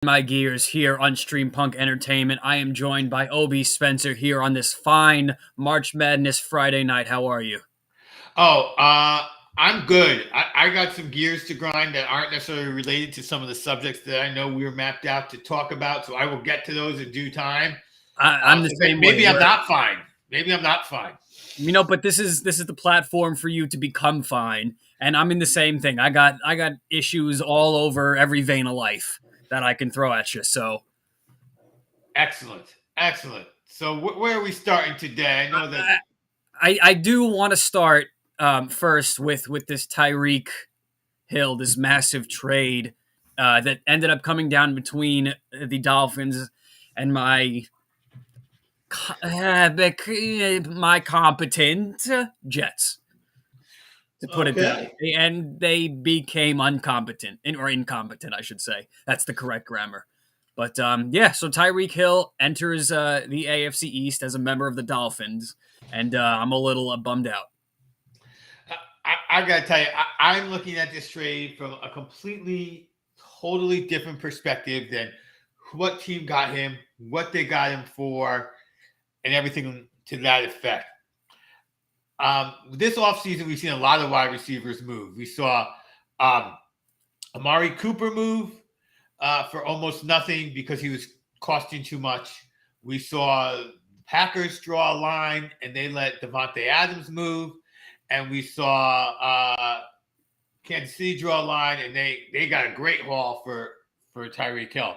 My gears here on Stream Punk Entertainment. I am joined by Obi Spencer here on this fine March Madness Friday night. How are you? Oh, I'm good. I got some gears to grind that aren't necessarily related to some of the subjects that I know we were mapped out to talk about. So I will get to those in due time. I'm the So same way. maybe I'm not fine. Maybe I'm not fine. But this is the platform for you to become fine, and I'm in the same thing. I got issues all over every vein of life that I can throw at you. So Excellent. Excellent. So where are we starting today? I know that. I do want to start first with this Tyreek Hill, this massive trade that ended up coming down between the Dolphins and my competent Jets, to put it that Okay. way. And they became uncompetent, or incompetent, I should say. That's the correct grammar. But yeah, so Tyreek Hill enters the AFC East as a member of the Dolphins, and I'm a little bummed out. I got to tell you, I'm looking at this trade from a completely, totally different perspective than what team got him, what they got him for, and everything to that effect. This offseason, we've seen a lot of wide receivers move. We saw Amari Cooper move for almost nothing because he was costing too much. We saw Packers draw a line and they let Devontae Adams move. And we saw Kansas City draw a line and they got a great haul for Tyreek Hill.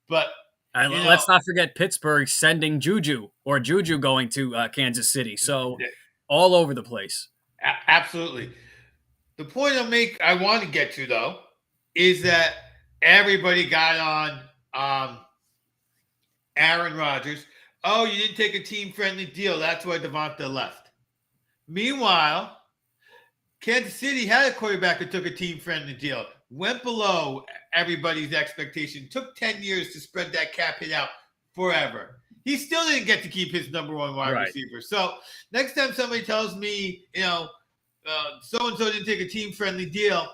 But Let's not forget Pittsburgh sending Juju, or Juju going to Kansas City. So all over the place. Absolutely. The point I want to get to though is that everybody got on Aaron Rodgers. Oh, you didn't take a team friendly deal. That's why Devonta left. Meanwhile, Kansas City had a quarterback who took a team friendly deal, went below everybody's expectation, took 10 years to spread that cap hit out forever. He still didn't get to keep his number one wide receiver. So next time somebody tells me, so-and-so didn't take a team-friendly deal,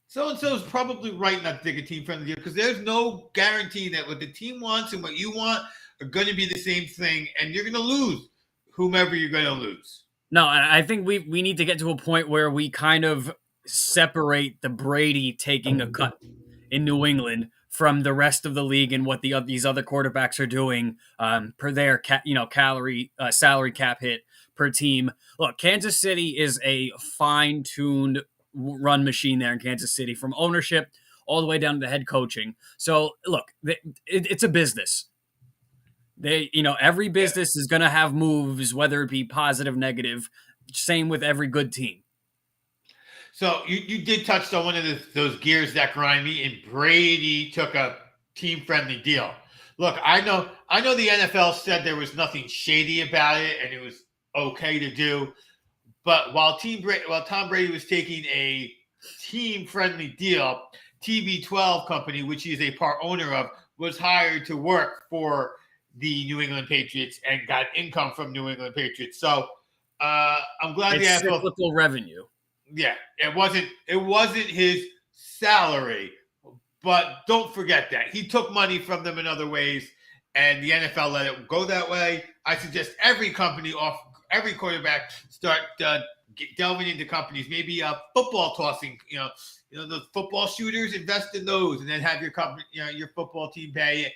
so-and-so is probably right not to take a team-friendly deal because there's no guarantee that what the team wants and what you want are going to be the same thing, and you're going to lose whomever you're going to lose. No, I think we need to get to a point where we kind of separate the Brady taking a cut in New England from the rest of the league and what these other quarterbacks are doing per their salary cap hit per team. Look, Kansas City is a fine-tuned run machine there in Kansas City, from ownership all the way down to the head coaching. So look, it's a business. Every business is going to have moves, whether it be positive, negative. Same with every good team. So you did touch on one of those gears that grind me, and Brady took a team-friendly deal. Look, I know the NFL said there was nothing shady about it and it was okay to do. But while Tom Brady was taking a team-friendly deal, TB12 company, which he is a part owner of, was hired to work for the New England Patriots and got income from New England Patriots. So I'm glad it's cyclical revenue. Yeah, it wasn't his salary, but don't forget that he took money from them in other ways, and the NFL let it go that way. I suggest every quarterback start delving into companies, maybe football tossing. The football shooters, invest in those, and then have your company, your football team pay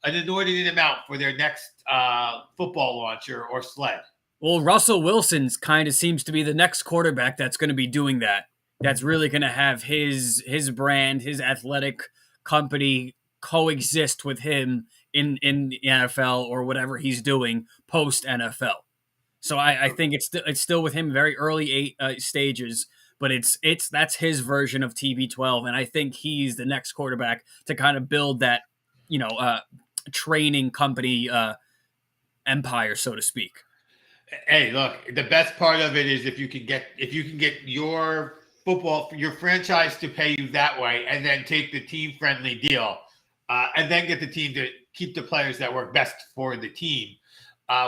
an inordinate amount for their next football launcher or sled. Well, Russell Wilson's kind of seems to be the next quarterback that's going to be doing that. That's really going to have his brand, his athletic company coexist with him in the NFL or whatever he's doing post NFL. So I think it's still with him very early stages, but that's his version of TB12, and I think he's the next quarterback to kind of build that training company empire, so to speak. Hey, look, the best part of it is if you can get your franchise to pay you that way, and then take the team friendly deal, and then get the team to keep the players that work best for the team.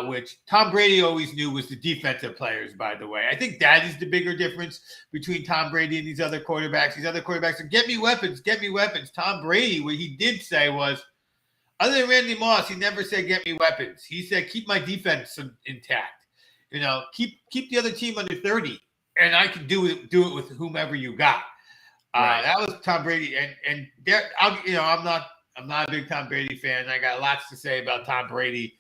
which Tom Brady always knew was the defensive players, by the way. I think that is the bigger difference between Tom Brady and these other quarterbacks. These other quarterbacks are, get me weapons, get me weapons. Tom Brady, what he did say was, other than Randy Moss, he never said, get me weapons. He said, keep my defense intact. Keep the other team under 30, and I can do it with whomever you got. Right. That was Tom Brady, and there, I'm not a big Tom Brady fan. I got lots to say about Tom Brady,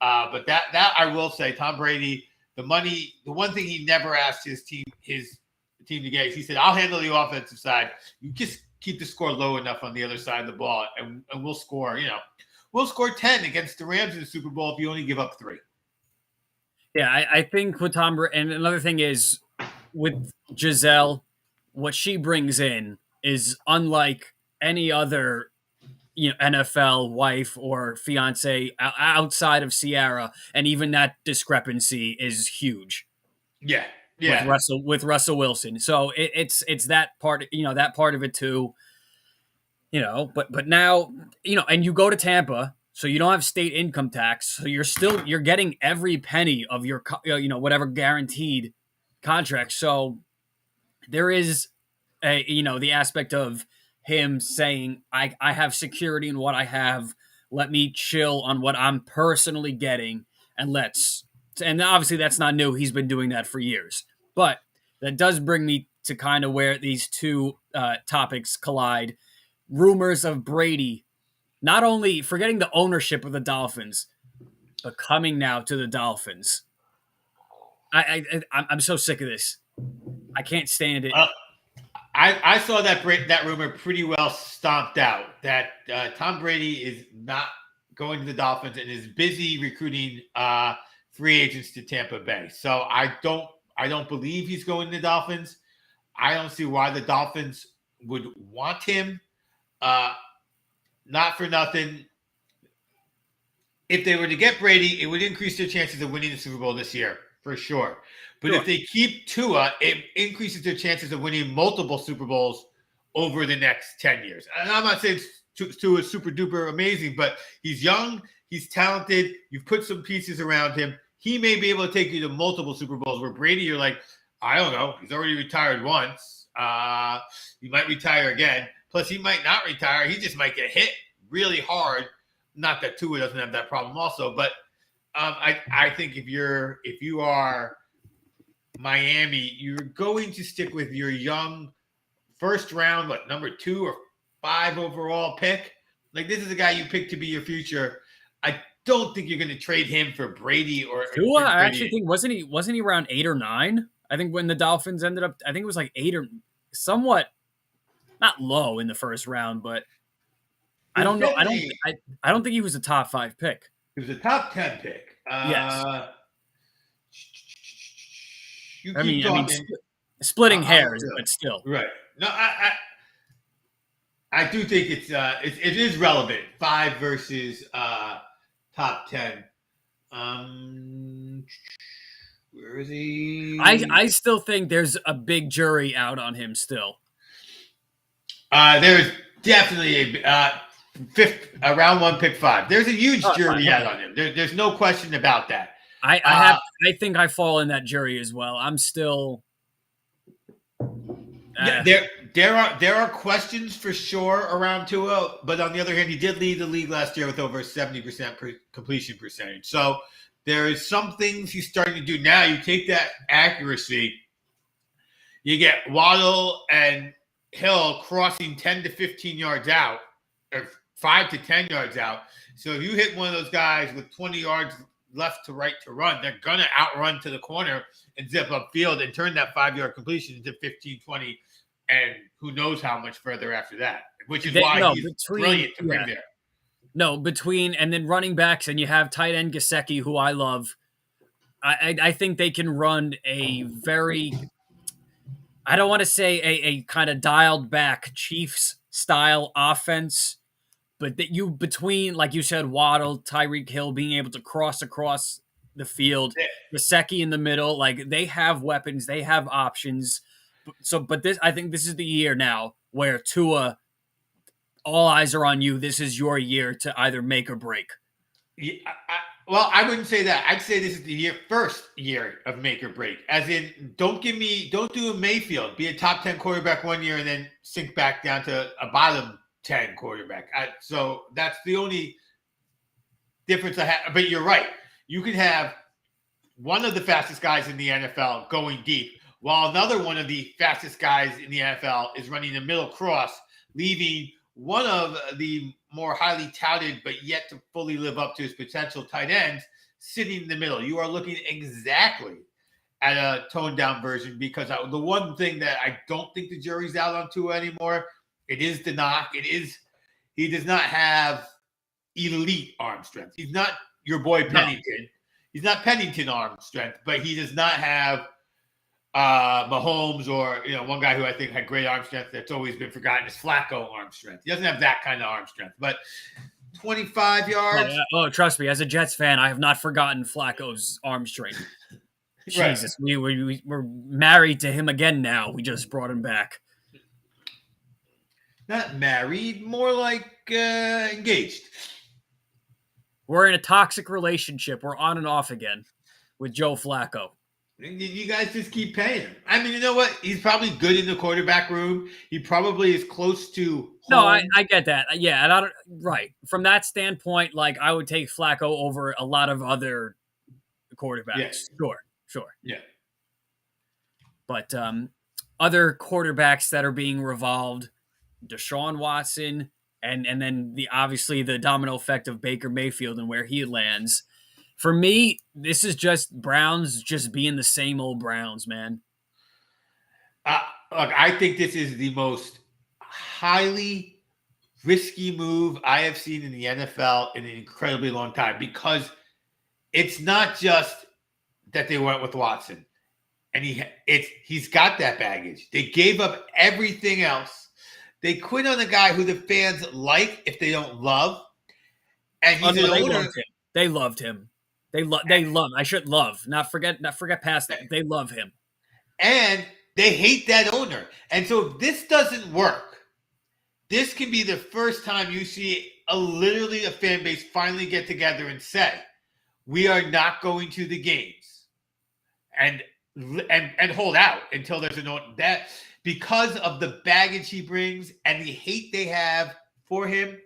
but that I will say, Tom Brady, the one thing he never asked his team to get is, he said, I'll handle the offensive side. You just keep the score low enough on the other side of the ball, and we'll score. We'll score 10 against the Rams in the Super Bowl if you only give up 3. Yeah, I think with Tom Brady, and another thing is with Giselle, what she brings in is unlike any other NFL wife or fiance outside of Sierra, and even that discrepancy is huge Yeah, with yeah, Russell Wilson. So it's that part, that part of it too. But now, and you go to Tampa, so you don't have state income tax, so you're getting every penny of your whatever guaranteed contract. So there is the aspect of him saying, I have security in what I have. Let me chill on what I'm personally getting, and obviously that's not new. He's been doing that for years. But that does bring me to kind of where these two topics collide. Rumors of Brady not only forgetting the ownership of the Dolphins, but coming now to the Dolphins. I'm so sick of this. I can't stand it. I saw that rumor pretty well stomped out, that Tom Brady is not going to the Dolphins and is busy recruiting free agents to Tampa Bay. So I don't believe he's going to the Dolphins. I don't see why the Dolphins would want him. Not for nothing. If they were to get Brady, it would increase their chances of winning the Super Bowl this year, for sure. But Sure. if they keep Tua, it increases their chances of winning multiple Super Bowls over the next 10 years. And I'm not saying Tua is super duper amazing, but he's young, he's talented. You've put some pieces around him. He may be able to take you to multiple Super Bowls, where Brady, you're like, I don't know. He's already retired once. He might retire again. Plus, he might not retire. He just might get hit really hard. Not that Tua doesn't have that problem also, but I think if you are Miami, you're going to stick with your young first round, number 2 or 5 overall pick. Like, this is a guy you picked to be your future. I don't think you're going to trade him for Brady or Tua, Brady. I actually think wasn't he around 8 or 9? I think when the Dolphins ended up, I think it was like 8 or somewhat not low in the first round, but I don't know. I don't think he was a top 5 pick. He was a top 10 pick. Yes. You I keep mean, talking. splitting hairs, but still. Right. No, I do think it is relevant. 5 versus top 10. Where is he? I still think there's a big jury out on him still. There is definitely a round 1 pick 5. There's a huge jury out on him. There's no question about that. I think I fall in that jury as well. I'm still. There are questions for sure around Tua, but on the other hand, he did lead the league last year with over 70% completion percentage. So there is some things he's starting to do now. You take that accuracy, you get Waddle and Hill crossing 10 to 15 yards out, or 5 to 10 yards out. So if you hit one of those guys with 20 yards left to right to run, they're going to outrun to the corner and zip upfield and turn that 5-yard completion into 15, 20, and who knows how much further after that, which is why he's brilliant to bring there. No, and then running backs, and you have tight end Gesicki, who I love. I think they can run a very, I don't want to say a kind of dialed back Chiefs style offense, but that you between, like you said, Waddle, Tyreek Hill being able to cross across the field, Gesicki in the middle, like they have weapons, they have options. So, but I think this is the year now where Tua, all eyes are on you. This is your year to either make or break. Yeah, Well, I wouldn't say that. I'd say this is the first year of make or break. As in, don't do a Mayfield. Be a top 10 quarterback one year and then sink back down to a bottom 10 quarterback. So that's the only difference I have. But you're right. You can have one of the fastest guys in the NFL going deep, while another one of the fastest guys in the NFL is running a middle cross, leaving one of the more highly touted but yet to fully live up to his potential tight ends sitting in the middle. You are looking exactly at a toned down version because the one thing that I don't think the jury's out on Tua anymore, it is the knock. It is he does not have elite arm strength. He's not your boy No. Pennington. He's not Pennington arm strength, but he does not have Mahomes or one guy who I think had great arm strength that's always been forgotten is Flacco arm strength. He doesn't have that kind of arm strength, but 25 yards. Oh, trust me, as a Jets fan, I have not forgotten Flacco's arm strength. Right. Jesus, we're married to him again now. We just brought him back. Not married, more like engaged. We're in a toxic relationship. We're on and off again with Joe Flacco. You guys just keep paying him. I mean, you know what? He's probably good in the quarterback room. He probably is close to home. No, I get that. Yeah, and I don't, right. From that standpoint, like I would take Flacco over a lot of other quarterbacks. Yeah. Sure. Yeah. But other quarterbacks that are being revolved, Deshaun Watson, and then obviously the domino effect of Baker Mayfield and where he lands. For me, this is just Browns just being the same old Browns, man. Look, I think this is the most highly risky move I have seen in the NFL in an incredibly long time because it's not just that they went with Watson and he's got that baggage. They gave up everything else. They quit on a guy who the fans like if they don't love. And he's an owner. They loved him. They love. I should love. Not forget past that. They love him. And they hate that owner. And so if this doesn't work, this can be the first time you see literally a fan base finally get together and say, we are not going to the games and hold out until there's an owner. That because of the baggage he brings and the hate they have for him.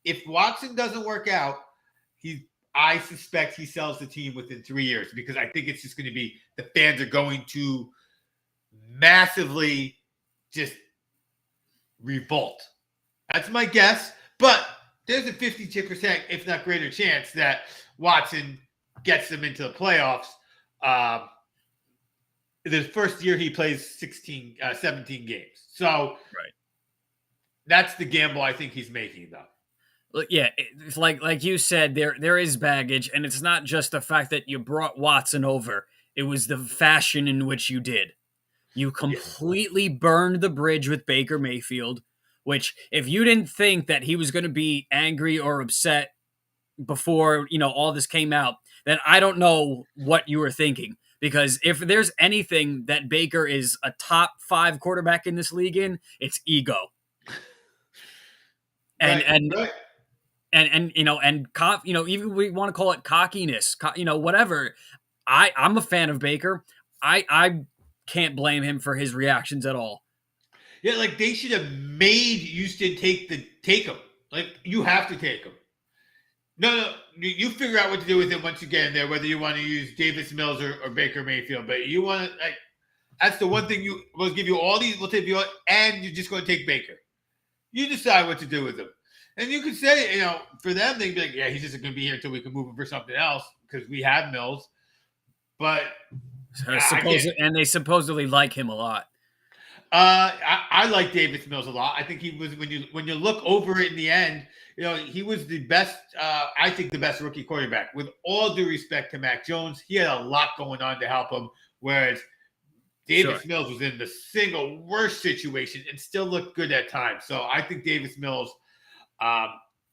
If Watson doesn't work out, I suspect he sells the team within 3 years because I think it's just going to be the fans are going to massively just revolt. That's my guess, but there's a 52%, if not greater chance that Watson gets them into the playoffs. The first year he plays 17 games. So right. That's the gamble I think he's making, though. Yeah, it's like you said, there is baggage, and it's not just the fact that you brought Watson over. It was the fashion in which you did. You completely burned the bridge with Baker Mayfield, which if you didn't think that he was going to be angry or upset before, all this came out, then I don't know what you were thinking. Because if there's anything that Baker is a top 5 quarterback in this league in, it's ego. And even we want to call it cockiness, whatever. I'm a fan of Baker. I can't blame him for his reactions at all. Yeah, like they should have made Houston take him. Like you have to take him. No, you figure out what to do with him once you get in there, whether you want to use Davis Mills or Baker Mayfield. But you want to that's the one thing we'll give you all these, we'll take you all, and you're just going to take Baker. You decide what to do with him. And you could say, for them, they'd be like, yeah, he's just going to be here until we can move him for something else because we have Mills. But and they supposedly like him a lot. I like Davis Mills a lot. I think he was when you look over it in the end, he was the best. I think the best rookie quarterback. With all due respect to Mac Jones, he had a lot going on to help him. Whereas Davis Mills was in the single worst situation and still looked good at times. So I think Davis Mills.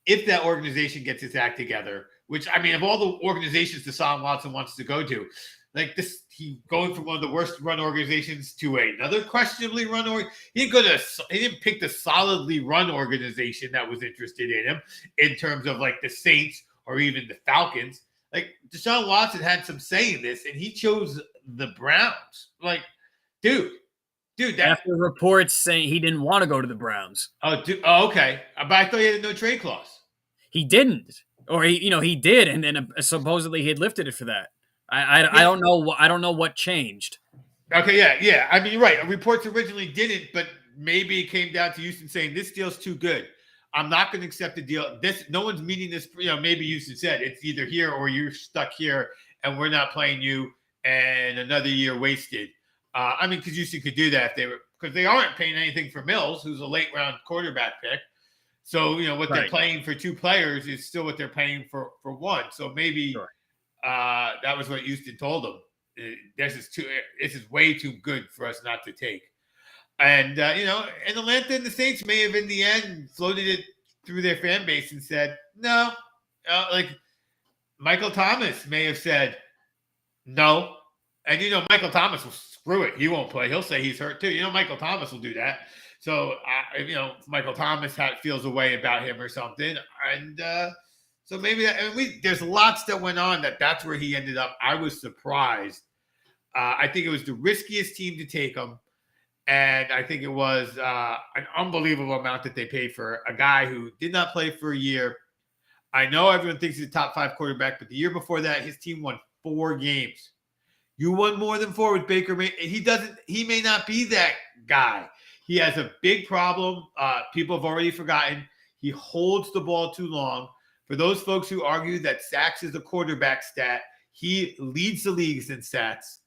If that organization gets its act together, which of all the organizations Deshaun Watson wants to go to, like this, he going from one of the worst run organizations to another questionably run he didn't pick the solidly run organization that was interested in him in terms of like the Saints or even the Falcons. Like Deshaun Watson had some say in this, and he chose the Browns. Like, dude, that. After reports saying he didn't want to go to the Browns. Okay. But I thought he had a no trade clause. He didn't, or he did, and then supposedly he had lifted it for that. I Yeah. don't know. I don't know what changed. Okay. Yeah. I mean, you're right. Reports originally didn't, but maybe it came down to Houston saying this deal's too good. I'm not going to accept the deal. No one's meeting this. Maybe Houston said it's either here or you're stuck here, and we're not playing you, and another year wasted. I mean, because Houston could do that if they were, because they aren't paying anything for Mills, who's a late round quarterback pick. So what they're Right. paying for two players is still what they're paying for one. So maybe Sure. that was what Houston told them. This is way too good for us not to take. And and Atlanta and the Saints may have in the end floated it through their fan base and said no. Like Michael Thomas may have said no, and Michael Thomas will screw it. He won't play. He'll say he's hurt too. Michael Thomas will do that. So Michael Thomas feels a way about him or something, and so maybe that. And there's lots that went on that's where he ended up. I was surprised. I think it was the riskiest team to take him. And I think it was an unbelievable amount that they paid for a guy who did not play for a year. I know everyone thinks he's a top 5 quarterback, but the year before that, his team won 4 games. You won more than 4 with Baker. He may not be that guy. He has a big problem. People have already forgotten. He holds the ball too long. For those folks who argue that sacks is a quarterback stat, he leads the leagues in sacks.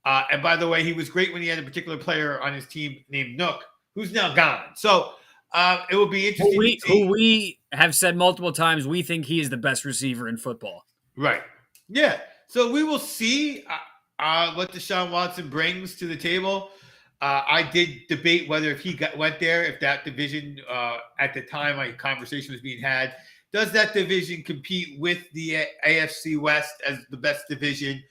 And by the way, he was great when he had a particular player on his team named Nook, who's now gone. So it will be interesting to see. Who we have said multiple times, we think he is the best receiver in football. Right. Yeah. So we will see what Deshaun Watson brings to the table. I did debate whether if he went there, if that division at the time my conversation was being had, does that division compete with the AFC West as the best division?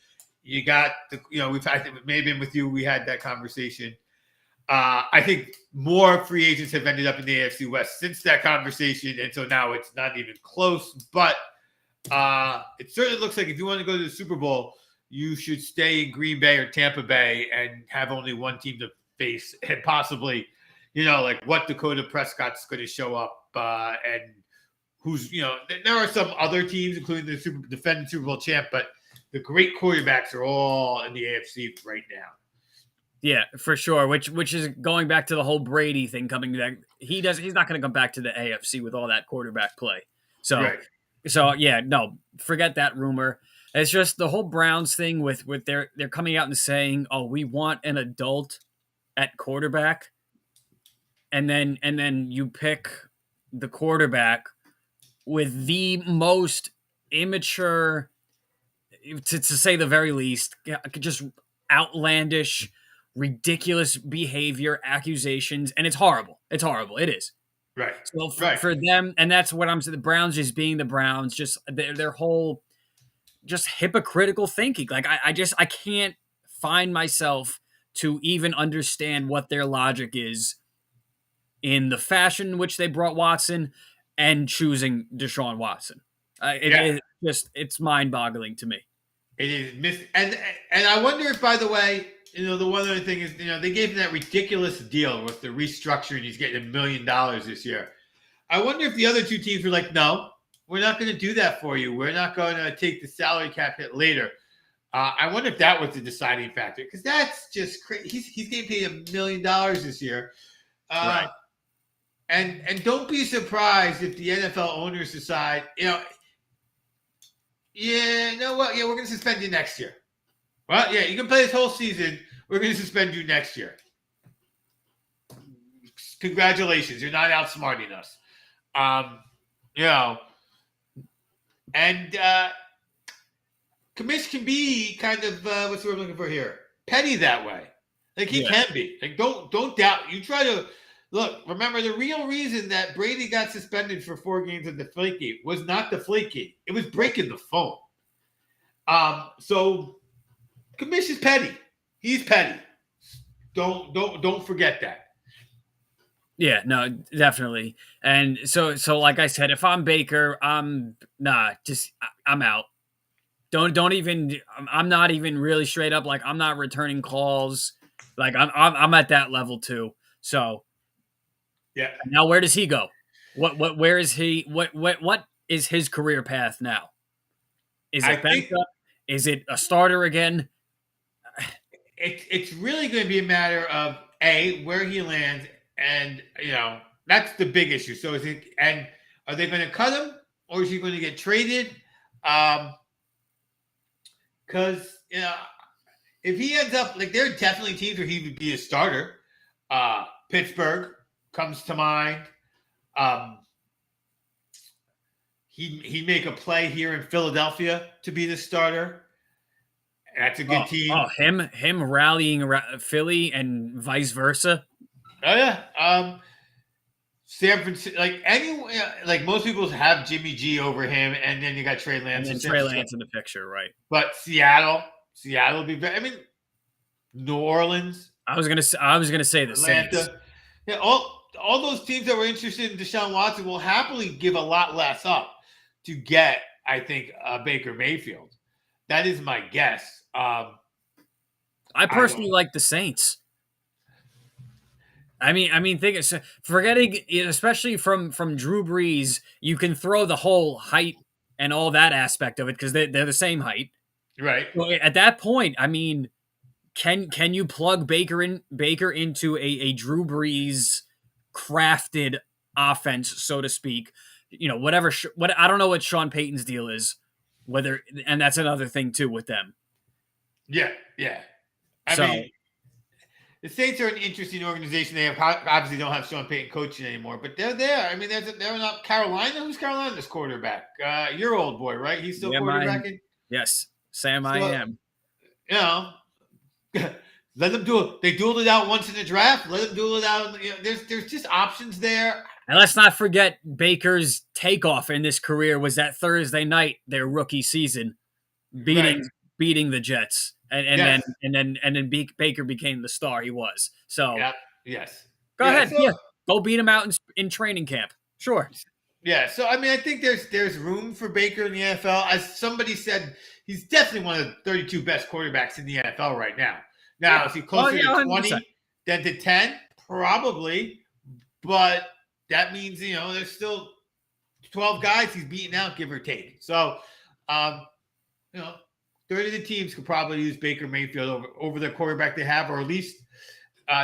You got we've had maybe with you we had that conversation. I think more free agents have ended up in the AFC West since that conversation, and so now it's not even close. But it certainly looks like if you want to go to the Super Bowl, you should stay in Green Bay or Tampa Bay and have only one team to face, and possibly, like what Dakota Prescott's going to show up and who's there are some other teams, including the defending Super Bowl champ, but the great quarterbacks are all in the AFC right now. Yeah, for sure. Which is going back to the whole Brady thing coming back. He's not going to come back to the AFC with all that quarterback play. So, Right. So yeah, no, forget that rumor. It's just the whole Browns thing with they're coming out and saying, "Oh, we want an adult at quarterback," and then you pick the quarterback with the most immature, to say the very least, just outlandish, ridiculous behavior, accusations, and it's horrible. It's horrible. It is. Right. So for them, and that's what I'm saying. The Browns just being the Browns, just their whole just hypocritical thinking. Like I can't find myself to even understand what their logic is in the fashion in which they brought Watson and choosing Deshaun Watson. It's mind boggling to me. It is and I wonder if, by the way, the one other thing is, they gave him that ridiculous deal with the restructuring. He's getting $1 million this year. I wonder if the other two teams were like, no, we're not going to do that for you. We're not going to take the salary cap hit later. I wonder if that was the deciding factor, because that's just crazy. He's getting paid $1 million this year. Right. And don't be surprised if the NFL owners decide, we're going to suspend you next year. Well, yeah, you can play this whole season. We're going to suspend you next year. Congratulations, you're not outsmarting us. And Kamish can be kind of what's the word I'm looking for here? Petty that way. Like he can be. Like don't doubt. You try to look. Remember, the real reason that Brady got suspended for 4 games of Deflategate was not Deflategate. It was breaking the phone. So Kamish is petty. He's petty. Don't forget that. Yeah, no, definitely. And so like I said, if I'm Baker, I'm out. Don't even. I'm not even really straight up. Like I'm not returning calls. Like I'm at that level too. So Yeah. now where does he go? Where is he? What is his career path now? Is I it think backup? Is it a starter again? it's really going to be a matter of a where he lands, and that's the big issue. So is it, and are they going to cut him, or is he going to get traded? Because if he ends up like, there are definitely teams where he would be a starter. Pittsburgh comes to mind. Um, he'd make a play here in Philadelphia to be the starter. That's a good team. Him rallying around Philly and vice versa, Oh yeah. San Francisco, like like most people have Jimmy G over him, and then you got Trey and Lance. So then San Trey Francisco, Lance in the picture, right? but Seattle will be very. I mean, New Orleans, I was gonna say the Saints. Atlanta, yeah, all those teams that were interested in Deshaun Watson will happily give a lot less up to get, I think, Baker Mayfield. That is my guess. I I don't. personally like the Saints. Think forgetting, especially from Drew Brees, you can throw the whole height and all that aspect of it because they're the same height. Right. So at that point, can you plug Baker into a Drew Brees crafted offense, so to speak? Whatever. What I don't know what Sean Payton's deal is, whether and that's another thing too with them. Yeah. Yeah. I mean, So the Saints are an interesting organization. They have obviously don't have Sean Payton coaching anymore, but they're there. I mean, they're not Carolina. Who's Carolina's quarterback? Your old boy, right? He's still Sam I quarterbacking. yes, Sam I So am. you know, let them do it. They dueled it out once in the draft. Let them duel it out. There's just options there. And let's not forget Baker's takeoff in this career was that Thursday night, their rookie season, Right. beating the Jets, Yes. and then Baker became the star he was. So Yep. Yes. go Yeah. ahead, So yeah, go beat him out in training camp. Sure. yeah. So I mean, I think there's room for Baker in the NFL. As somebody said, he's definitely one of the 32 best quarterbacks in the NFL right now. Yeah. Now, is he Oh closer yeah, to 100%. 20 than to 10? Probably. But that means, there's still 12 guys he's beating out, give or take. So, um, you know, 30 of the teams could probably use Baker Mayfield over the quarterback they have, or at least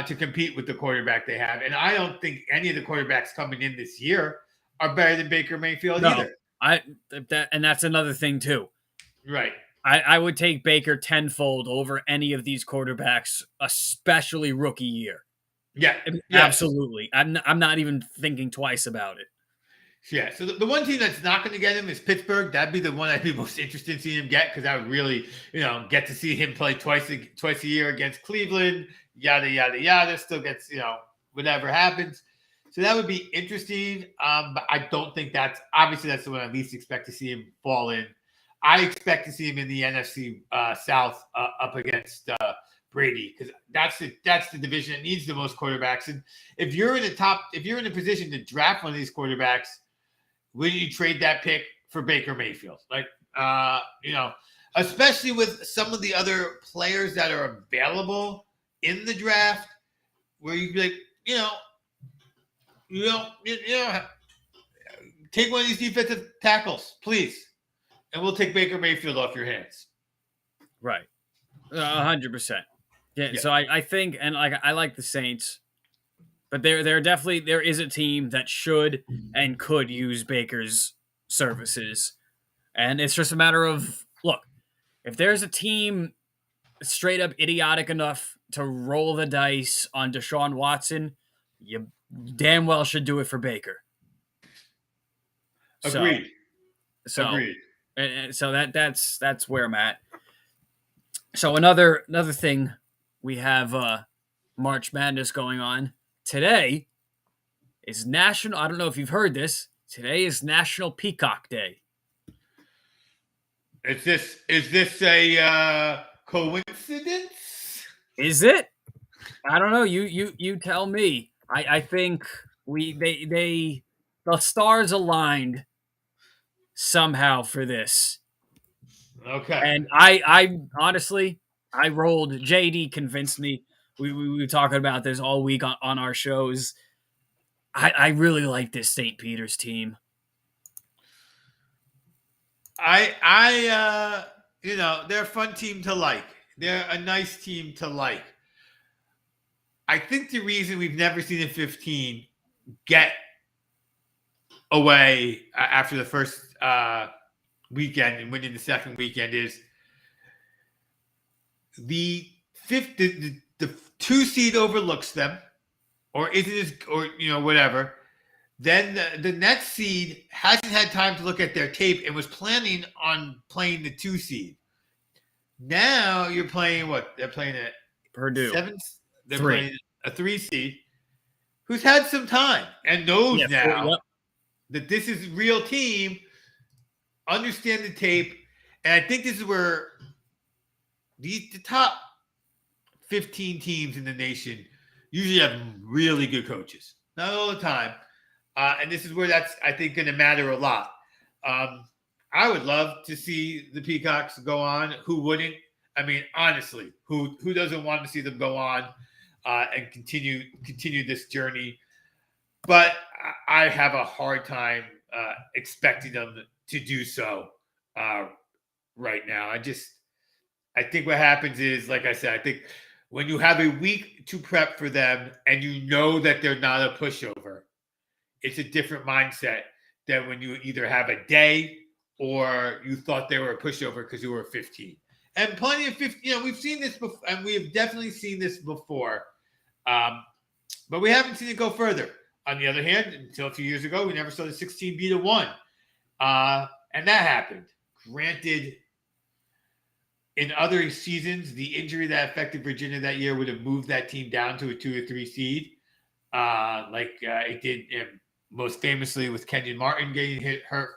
to compete with the quarterback they have. And I don't think any of the quarterbacks coming in this year are better than Baker Mayfield No, either. that's another thing too. Right. I would take Baker tenfold over any of these quarterbacks, especially rookie year. Yeah. Yes. Absolutely. I'm not even thinking twice about it. Yeah. So the one team that's not going to get him is Pittsburgh. That'd be the one I'd be most interested in seeing him get, because I would really, get to see him play twice a year against Cleveland. Yada yada yada. Still gets, whatever happens. So that would be interesting. But I don't think that's the one I least expect to see him fall in. I expect to see him in the NFC South up against Brady, because that's the division that needs the most quarterbacks. And if you're in a position to draft one of these quarterbacks, wouldn't you trade that pick for Baker Mayfield? Like, especially with some of the other players that are available in the draft, where you'd be like, take one of these defensive tackles, please, and we'll take Baker Mayfield off your hands. Right. 100%. Yeah. Yeah. So I think, and like I like the Saints, but there definitely there is a team that should and could use Baker's services, and it's just a matter of look. If there's a team straight up idiotic enough to roll the dice on Deshaun Watson, you damn well should do it for Baker. So Agreed. so Agreed. and so that's where I'm at. So another thing, we have March Madness going on today. Is national. I don't know if you've heard this. Today is National Peacock Day. Is this a coincidence? Is it? I don't know. You tell me. I think the stars aligned somehow for this. Okay. And I honestly, I rolled. JD convinced me. We were talking about this all week on our shows. I really like this St. Peter's team. They're a fun team to like. They're a nice team to like. I think the reason we've never seen a 15 get away after the first weekend and winning the second weekend is the fifth, the two seed overlooks them, or isn't as, or whatever. Then the next seed hasn't had time to look at their tape and was planning on playing the two seed. Now you're playing what? They're playing a Purdue seven. They're 3. playing a three seed who's had some time and knows Yeah, now yep. that this is a real team, understand the tape, and I think this is where the top 15 teams in the nation usually have really good coaches. Not all the time. And this is where that's, I think, going to matter a lot. I would love to see the Peacocks go on. Who wouldn't? I mean, honestly, who doesn't want to see them go on and continue this journey? But I have a hard time expecting them to do so right now. I think what happens is, like I said, I think when you have a week to prep for them and you know that they're not a pushover, it's a different mindset than when you either have a day or you thought they were a pushover because you were 15. And plenty of 15, we've seen this before, and we have definitely seen this before, but we haven't seen it go further. On the other hand, until a few years ago, we never saw the 16 beat a 1. And that happened. Granted, in other seasons, the injury that affected Virginia that year would have moved that team down to a 2 or 3 seed, it did most famously with Kenyon Martin getting hurt.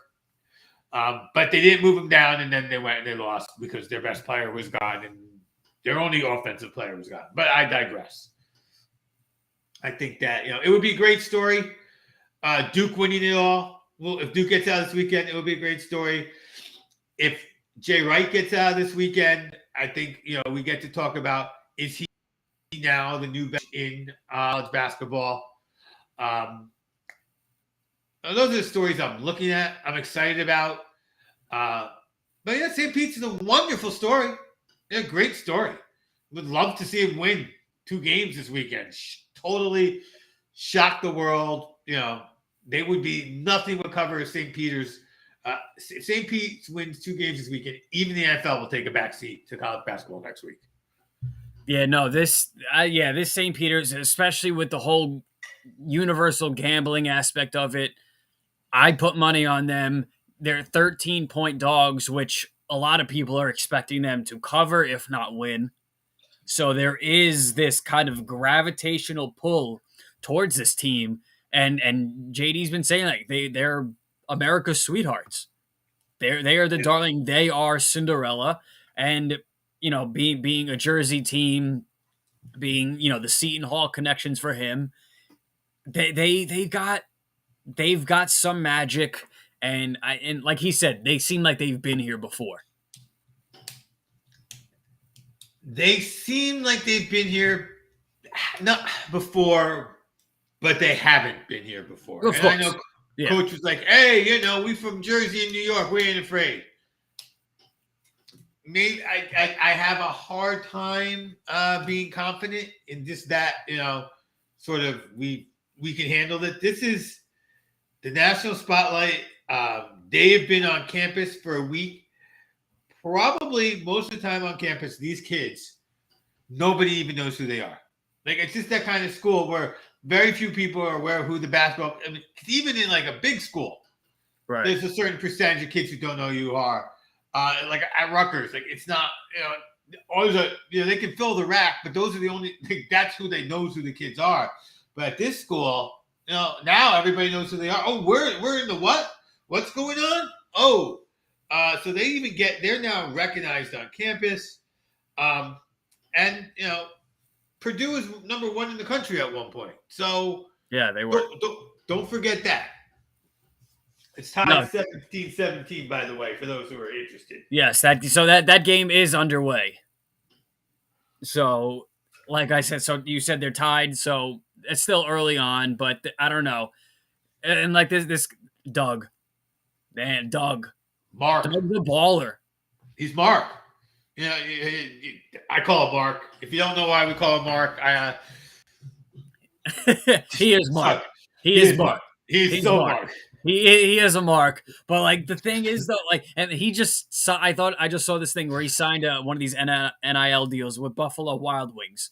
But they didn't move him down, and then they went and they lost because their best player was gone and their only offensive player was gone. But I digress. I think that it would be a great story. Duke winning it all. Well, if Duke gets out this weekend, it would be a great story. If Jay Wright gets out this weekend, I think we get to talk about, is he now the new best in college basketball? Those are the stories I'm looking at. I'm excited about. But yeah, St. Pete's is a wonderful story. Yeah, great story. Would love to see him win 2 games this weekend. Totally shock the world. They would be nothing but cover of St. Peter's. If St. Pete's wins 2 games this weekend, even the NFL will take a backseat to college basketball next week. Yeah, no, this St. Peter's, especially with the whole universal gambling aspect of it, I put money on them. They're 13-point dogs, which a lot of people are expecting them to cover, if not win. So there is this kind of gravitational pull towards this team, and JD's been saying like they're America's sweethearts. They are the darling. They are Cinderella, and being a Jersey team, being the Seton Hall connections for him, they've got some magic, and like he said, they seem like they've been here before. They seem like they've been here not before, but they haven't been here before. Of And course. I know Yeah. Coach was like, hey, we from Jersey and New York. We ain't afraid. Me, I have a hard time being confident in just that, sort of we can handle it. This is the national spotlight. They have been on campus for a week. Probably most of the time on campus, these kids, nobody even knows who they are. Like, it's just that kind of school where very few people are aware of who the basketball. I mean, even in like a big school, Right. there's a certain percentage of kids who don't know who you are. Like at Rutgers, like it's not, always they can fill the rack, but those are the only. That's who they knows who the kids are. But at this school, now everybody knows who they are. Oh, we're in the what? What's going on? Oh, so they're now recognized on campus, and Purdue was number one in the country at one point. So Yeah, they were. don't forget that. It's tied No, 17-17, by the way, for those who are interested. yes, that game is underway. So, like I said, so you said they're tied, so it's still early on, but I don't know. And like this Doug, man, Mark. Doug's a baller. He's Mark. You know, I call him Mark. If you don't know why we call him Mark, He is Mark. so, He he is is Mark. Mark. He's He's so Mark. Mark. He is a Mark. But like the thing is though, like, and he just saw. I thought I just saw this thing where he signed one of these NIL deals with Buffalo Wild Wings.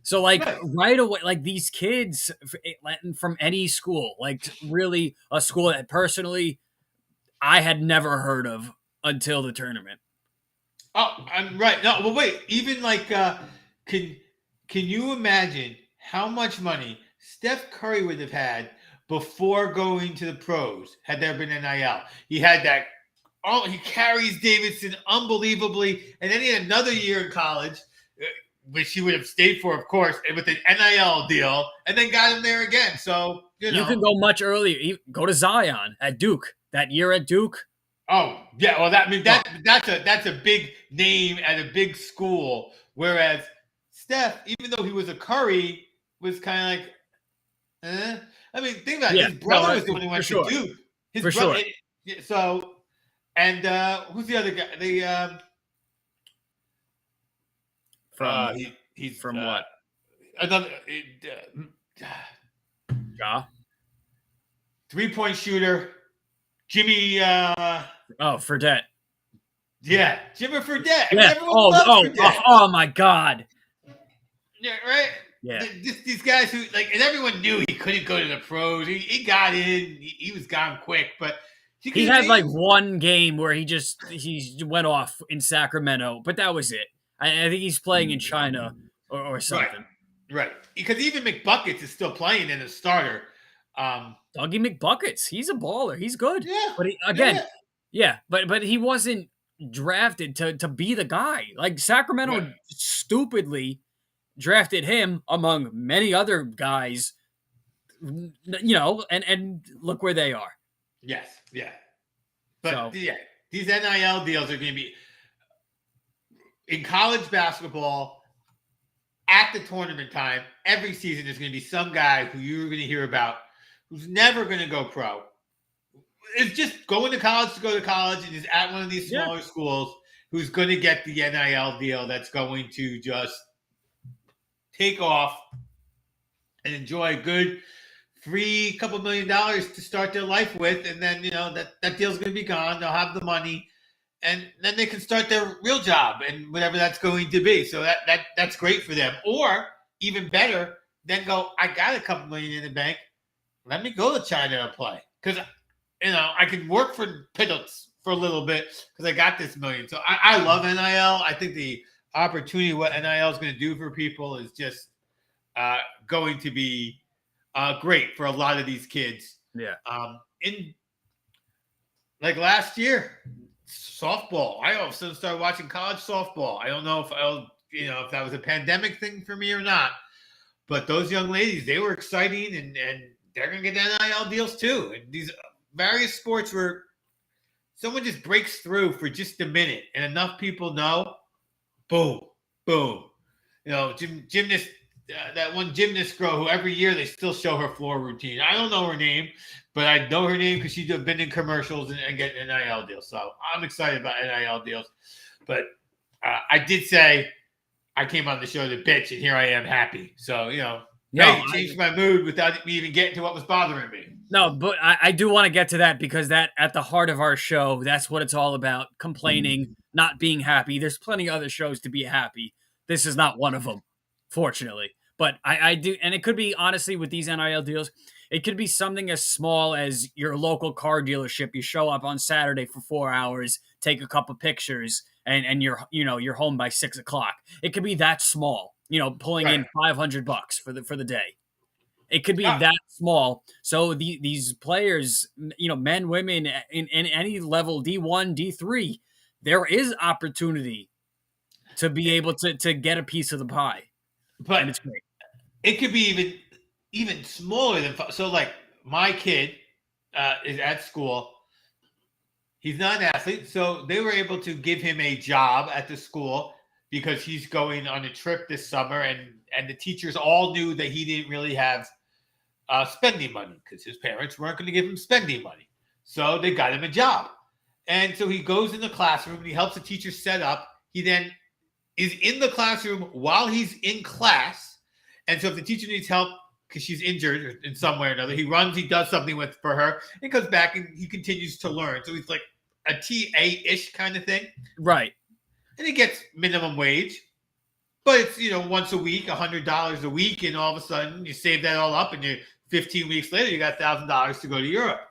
So like Nice. right away, like these kids from any school, like really a school that personally I had never heard of until the tournament. Oh, I'm right. No, but wait. Even like, can can you imagine how much money Steph Curry would have had before going to the pros had there been NIL? He had that. Oh, he carries Davidson unbelievably, and then he had another year in college, which he would have stayed for, of course, and with an NIL deal, and then got him there again. So You can go much earlier. Go to Zion at Duke. That year at Duke. Oh yeah, well Oh, that's a big name at a big school. Whereas Steph, even though he was a Curry, was kind of like, I mean, think about it. yeah, His no, brother was the one who for went to sure, Duke. His for brother. sure. So, and who's the other guy? From He's from what? another Ja? 3-point shooter, Jimmy. Oh, Fredette. Yeah, Jimmy Fredette. I mean, Yeah. everyone loves Fredette. Oh my God. Yeah, right. Yeah. These guys who like, and everyone knew he couldn't go to the pros. He got in. He was gone quick, but He had like one game where he went off in Sacramento, but that was it. I think he's playing in China or right, something. right. Because even McBuckets is still playing in a starter. Dougie McBuckets, he's a baller. He's good, Yeah, but yeah, yeah, but he wasn't drafted to be the guy. Like right. Sacramento stupidly drafted him among many other guys, and look where they are. Yes, yeah. So But yeah, these NIL deals are going to be in college basketball at the tournament time. Every season, there's going to be some guy who you're going to hear about who's never going to go pro. It's just going to college to go to college and is at one of these smaller schools who's going to get the NIL deal that's going to just take off and enjoy a good free couple $1 million to start their life with. And then, that deal's going to be gone. They'll have the money and then they can start their real job and whatever that's going to be. So that's great for them. Or even better, then go, I got a couple million in the bank. Let me go to China and play. Because, I can work for piddles for a little bit because I got this million. So I love NIL. I think the opportunity, what NIL is going to do for people is just going to be great for a lot of these kids. yeah. In like last year, softball. I all of a sudden started watching college softball. I don't know if that was a pandemic thing for me or not. But those young ladies, they were exciting, and they're going to get NIL deals too. And these various sports where someone just breaks through for just a minute, and enough people know, boom, boom. Gymnast. That one gymnast girl who every year they still show her floor routine. I don't know her name, but I know her name because she's been in commercials and getting NIL deals. So I'm excited about NIL deals. But I did say I came on the show to bitch, and here I am happy. So, hey, changed my mood without me even getting to what was bothering me. No, but I do want to get to that because that at the heart of our show, that's what it's all about. Complaining, not being happy. There's plenty of other shows to be happy. This is not one of them, fortunately. But I do, and it could be honestly with these NIL deals, it could be something as small as your local car dealership. You show up on Saturday for 4 hours, take a couple pictures, and you're home by 6 o'clock. It could be that small. Pulling in $500 for the day. It could be that small. So these players, men, women, in any level, D1, D3, there is opportunity to be able to get a piece of the pie. but and it's great. it could be even smaller than so. Like my kid is at school. He's not an athlete, so they were able to give him a job at the school because he's going on a trip this summer, and the teachers all knew that he didn't really have spending money because his parents weren't going to give him spending money. So they got him a job. And so he goes in the classroom and he helps the teacher set up. He then is in the classroom while he's in class. And so if the teacher needs help because she's injured in some way or another, he runs, he does something for her, and comes back and he continues to learn. So he's like a TA-ish kind of thing. Right. And he gets minimum wage. But it's, once a week, $100 a week, and all of a sudden you save that all up, and you 15 weeks later, you got $1,000 to go to Europe.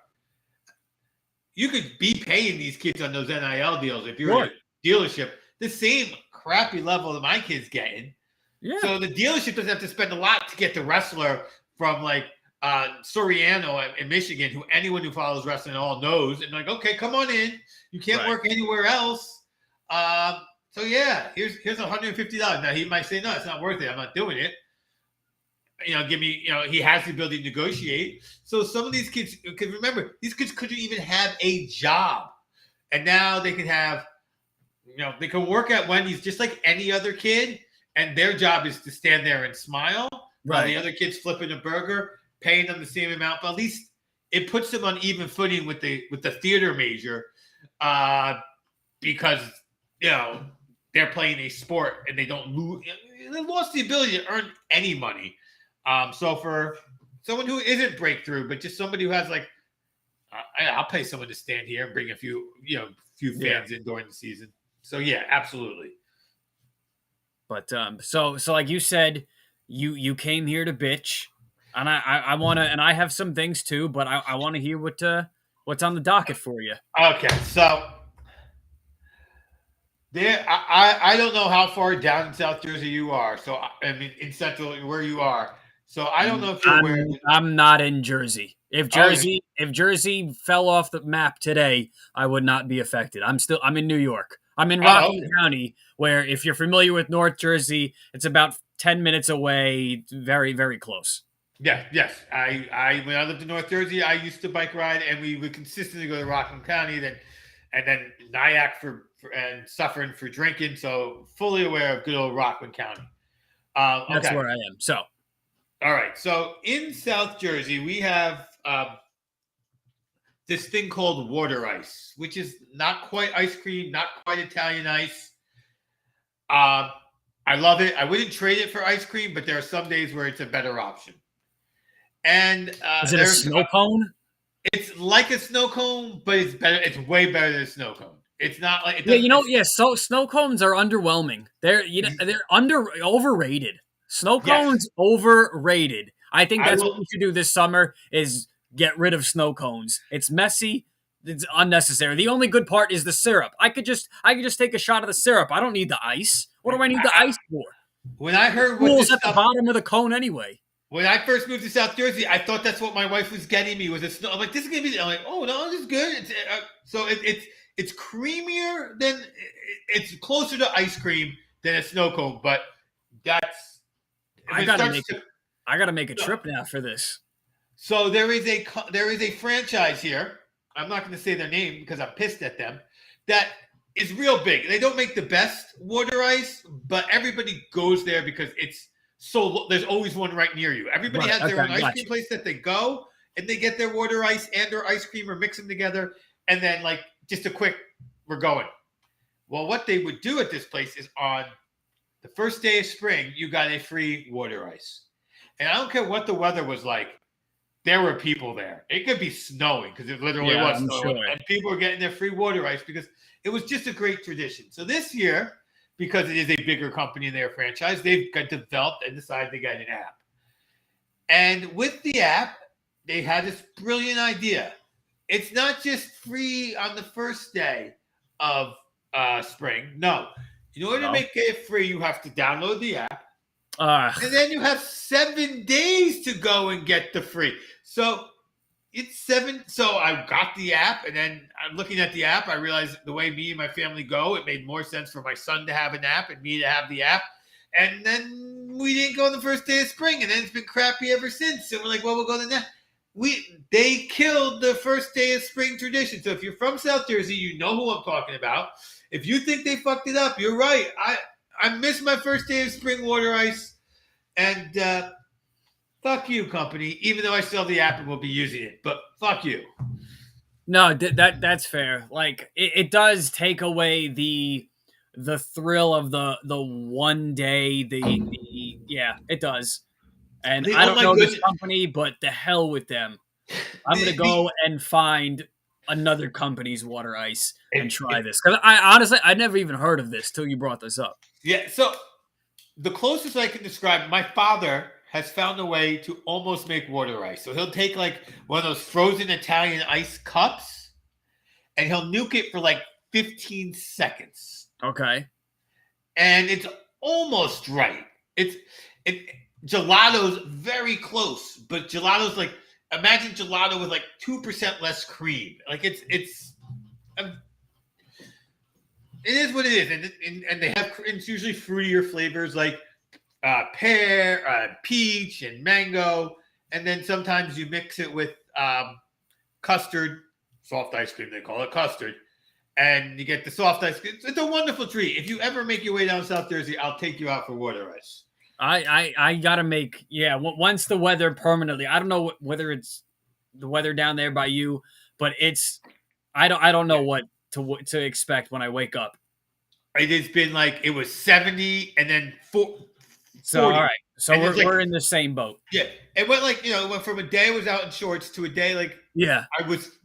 You could be paying these kids on those NIL deals if you're a dealership the same crappy level that my kid's getting. Yeah. So the dealership doesn't have to spend a lot to get the wrestler from like Soriano in Michigan, who anyone who follows wrestling all knows, and like, okay, come on in. You can't work anywhere else. So yeah, here's $150. Now he might say, no, it's not worth it. I'm not doing it. Give me, he has the ability to negotiate. So some of these kids, because remember, these kids couldn't even have a job. And now they can have, they can work at Wendy's just like any other kid. And their job is to stand there and smile. While the other kid's flipping a burger, paying them the same amount. But at least it puts them on even footing with the theater major because, they're playing a sport and they don't lose. They lost the ability to earn any money. So for someone who isn't breakthrough, but just somebody who has like, I'll pay someone to stand here and bring a few fans in during the season. So yeah, absolutely. But so like you said, you came here to bitch, and I want to, and I have some things too, but I want to hear what's on the docket for you. Okay, so there, I don't know how far down in South Jersey you are. So I mean, in Central where you are. So I don't know if you're aware. I'm not in Jersey. If Jersey fell off the map today, I would not be affected. I'm in New York. I'm in Rockland County, where if you're familiar with North Jersey, it's about 10 minutes away, very, very close. Yeah, yes. I when I lived in North Jersey, I used to bike ride, and we would consistently go to Rockland County, and then Nyack and suffering for drinking. So fully aware of good old Rockland County. That's where I am. So. All right. So in South Jersey, we have this thing called water ice, which is not quite ice cream, not quite Italian ice. I love it. I wouldn't trade it for ice cream, but there are some days where it's a better option. And is it a snow cone? It's like a snow cone, but it's better. It's way better than a snow cone. It's not like So snow cones are underwhelming. They're overrated. Snow cones overrated. I think that's what we should do this summer is get rid of snow cones. It's messy. It's unnecessary. The only good part is the syrup. I could just take a shot of the syrup. I don't need the ice. What do I need the ice for? When I heard what at the bottom of the cone anime. When I first moved to South Jersey, I thought that's what my wife was getting me was a snow. I'm like, this is gonna be. I'm like, oh no, this is good. It's creamier than it's closer to ice cream than a snow cone, but that's. I gotta make a trip now for this. So there is a franchise here. I'm not going to say their name because I'm pissed at them. That is real big. They don't make the best water ice, but everybody goes there because it's so. There's always one right near you. Everybody has their own ice cream place that they go and they get their water ice and their ice cream or mix them together, and then like just a quick, we're going. Well, what they would do at this place is on the first day of spring, you got a free water ice. And I don't care what the weather was like. There were people there. It could be snowing because it literally was snowing. Sure. And people were getting their free water ice because it was just a great tradition. So this year, because it is a bigger company in their franchise, they've got developed and decided to get an app. And with the app, they had this brilliant idea. It's not just free on the first day of spring. No. In order to make it free, you have to download the app. And then you have 7 days to go and get the free. So it's 7. So I got the app, and then I'm looking at the app. I realized the way me and my family go, it made more sense for my son to have an app and me to have the app. And then we didn't go on the first day of spring, and then it's been crappy ever since. And we're like, well, we'll go the next. They killed the first day of spring tradition. So if you're from South Jersey, you know who I'm talking about. If you think they fucked it up, you're right. I missed my first day of spring water ice, and fuck you, company. Even though I still have the app and will be using it, but fuck you. No, that's fair. Like it does take away the thrill of the one day. Yeah, it does. And The, I oh don't my know this goodness. company, but the hell with them. I'm gonna The, go and find another company's water ice and try it, this because I honestly I never even heard of this till you brought this up. yeah. So the closest I can describe, my father has found a way to almost make water ice. So he'll take like one of those frozen Italian ice cups and he'll nuke it for like 15 seconds. Okay. And it's almost right. It gelato's very close, but gelato's like, imagine gelato with like 2% less cream. Like it's it is what it is, and they have, it's usually fruitier flavors like pear, peach, and mango, and then sometimes you mix it with custard, soft ice cream. They call it custard, and you get the soft ice cream. It's a wonderful treat. If you ever make your way down South Jersey, I'll take you out for water ice. I gotta make once the weather permanently. I don't know whether it's the weather down there by you, but it's I don't know what to expect when I wake up. It has been like it was 70 and then 40. So all right, so And it's like, we're in the same boat. yeah, it went like, it went from a day I was out in shorts to a day like Yeah, I was,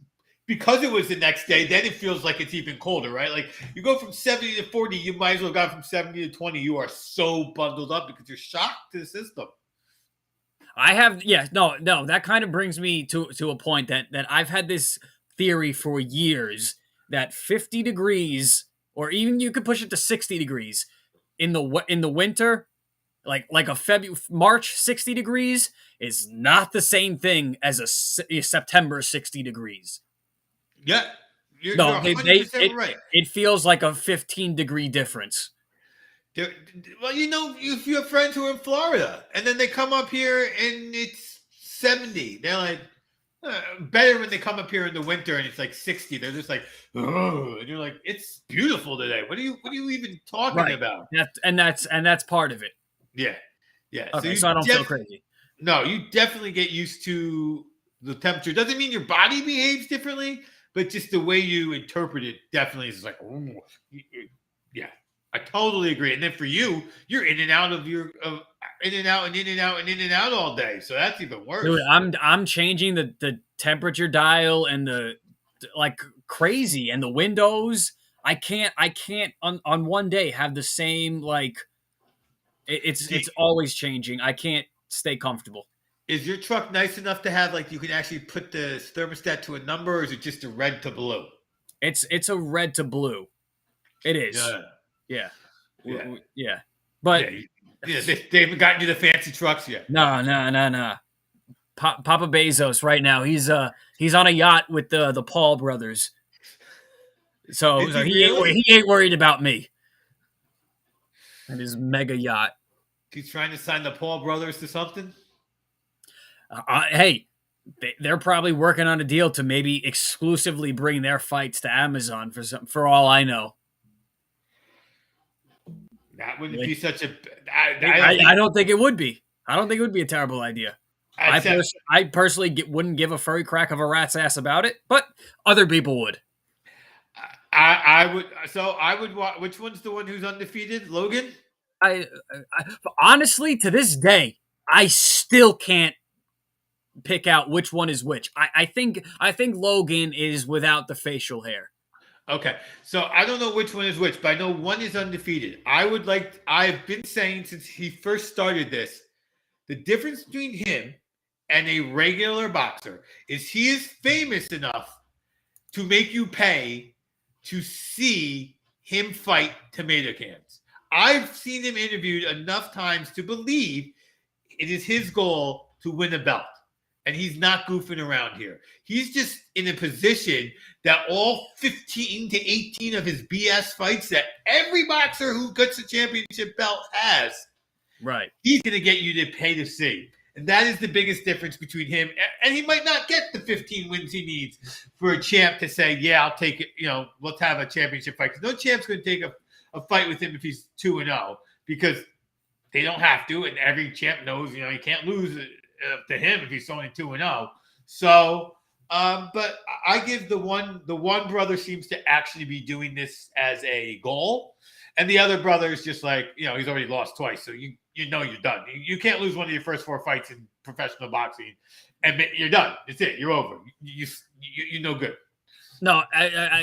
because it was the next day, then it feels like it's even colder, right? Like you go from 70 to 40, you might as well have gone from 70 to 20. You are so bundled up because you're shocked to the system. I have. Yeah, no, that kind of brings me to a point that I've had this theory for years that 50 degrees, or even you could push it to 60 degrees in the winter, like a March 60 degrees is not the same thing as a September 60 degrees. Yeah, you're No, 100% right. it feels like a 15-degree difference. Well, if you have friends who are in Florida and then they come up here and it's 70, they're like, better when they come up here in the winter and it's like 60. They're just like, oh, and you're like, it's beautiful today. What are you even talking about? That's part of it. Yeah, yeah. Okay, so I don't feel crazy. No, you definitely get used to the temperature. Doesn't mean your body behaves differently, but just the way you interpret it definitely is like, oh, yeah. I totally agree. And then for you, you're in and out of in and out and in and out and in and out all day. So that's even worse. Dude, I'm changing the temperature dial and the like crazy, and the windows. I can't on one day have the same like it's always changing. I can't stay comfortable. Is your truck nice enough to have like you can actually put the thermostat to a number, or is it just a red to blue? It's a red to blue. It is. Yeah. Yeah. But they haven't gotten you the fancy trucks yet. No. Papa Bezos right now. He's on a yacht with the Paul brothers. So he ain't worried about me and his mega yacht. He's trying to sign the Paul brothers to something. Hey, they're probably working on a deal to maybe exclusively bring their fights to Amazon for all I know. That wouldn't be such a. I don't think it would be. I don't think it would be a terrible idea. I personally wouldn't give a furry crack of a rat's ass about it, but other people would. I would. So I would. Which one's the one who's undefeated? Logan. Honestly, to this day, I still can't pick out which one is which. I think Logan is without the facial hair. Okay, so I don't know which one is which, but I know one is undefeated. I've been saying since he first started this, the difference between him and a regular boxer is he is famous enough to make you pay to see him fight tomato cans. I've seen him interviewed enough times to believe it is his goal to win a belt. And he's not goofing around here. He's just in a position that all 15 to 18 of his BS fights that every boxer who gets a championship belt has Right. He's going to get you to pay to see. And that is the biggest difference between him. And he might not get the 15 wins he needs for a champ to say, yeah, I'll take it. Let's have a championship fight. Because no champ's going to take a fight with him if he's 2-0 because they don't have to. And every champ knows, you can't lose to him if he's only 2-0. So, but I give the one brother seems to actually be doing this as a goal. And the other brother is just like, he's already lost twice. So you're done. You can't lose one of your first 4 fights in professional boxing, and you're done. It's it. You're over. You're no good. No,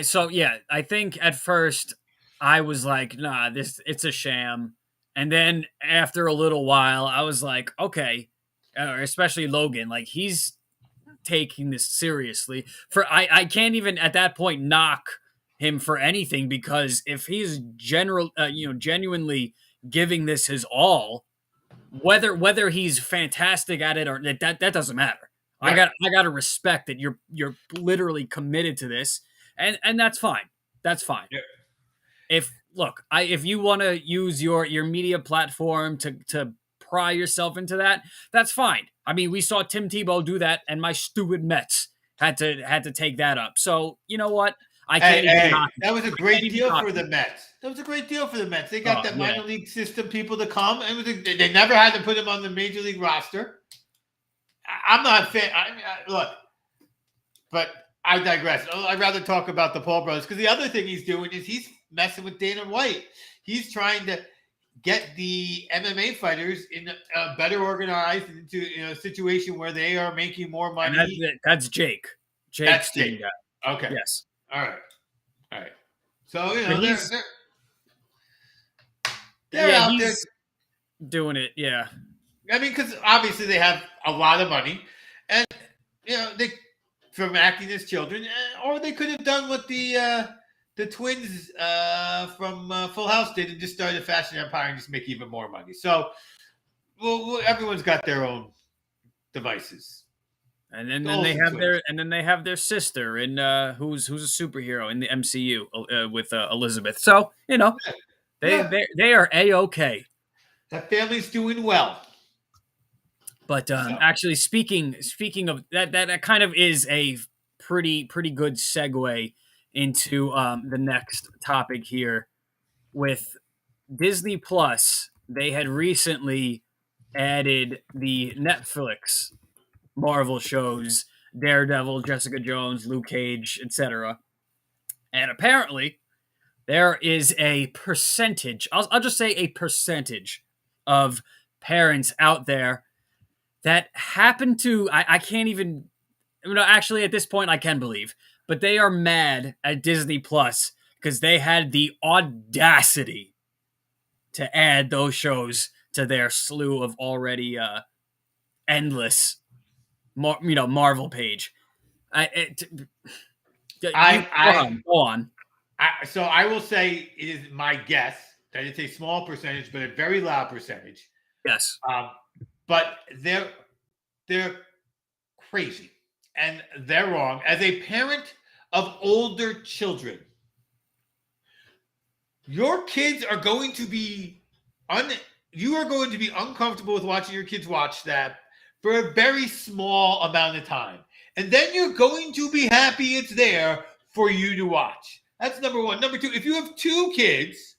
so yeah, I think at first I was like, nah, it's a sham. And then after a little while, I was like, okay, especially Logan, like he's taking this seriously. I can't even at that point knock him for anything because if he's genuinely giving this his all, whether he's fantastic at it or that doesn't matter. Right. I got to respect that you're literally committed to this, and that's fine. That's fine. Yeah. If you want to use your media platform to pry yourself into that, that's fine. I mean, we saw Tim Tebow do that, and my stupid Mets had to take that up. So you know what? I can't even knock it. That was a great deal for the Mets. That was a great deal for the Mets. They got that minor league system people to come, and they never had to put him on the major league roster. I'm not a fan. Look, but I digress. I'd rather talk about the Paul brothers because the other thing he's doing is he's messing with Dana White. He's trying to get the MMA fighters in a better organized into a situation where they are making more money. And that's Jake. That's Jake. Okay. Yes. All right. So they're out there doing it. Yeah. I mean, because obviously they have a lot of money, and they from acting as children, or they could have done what the twins from Full House did and just started a fashion empire and just make even more money. So, everyone's got their own devices. And then they have their sister in who's a superhero in the MCU with Elizabeth. So they are A-okay. That family's doing well. But actually, speaking of that kind of is a pretty good segue into the next topic here with Disney Plus. They had recently added the Netflix Marvel shows Daredevil, Jessica Jones, Luke Cage, etc. And apparently there is a percentage, I'll just say a percentage of parents out there that happen to, I can't even, actually at this point I can believe, but they are mad at Disney Plus because they had the audacity to add those shows to their slew of already endless Marvel page. Go on. So I will say it is my guess that it's a small percentage, but a very loud percentage. Yes. But they're crazy and they're wrong. As a parent of older children, your kids are going to be you are going to be uncomfortable with watching your kids watch that for a very small amount of time. And then you're going to be happy it's there for you to watch. That's number one. Number two, if you have 2 kids,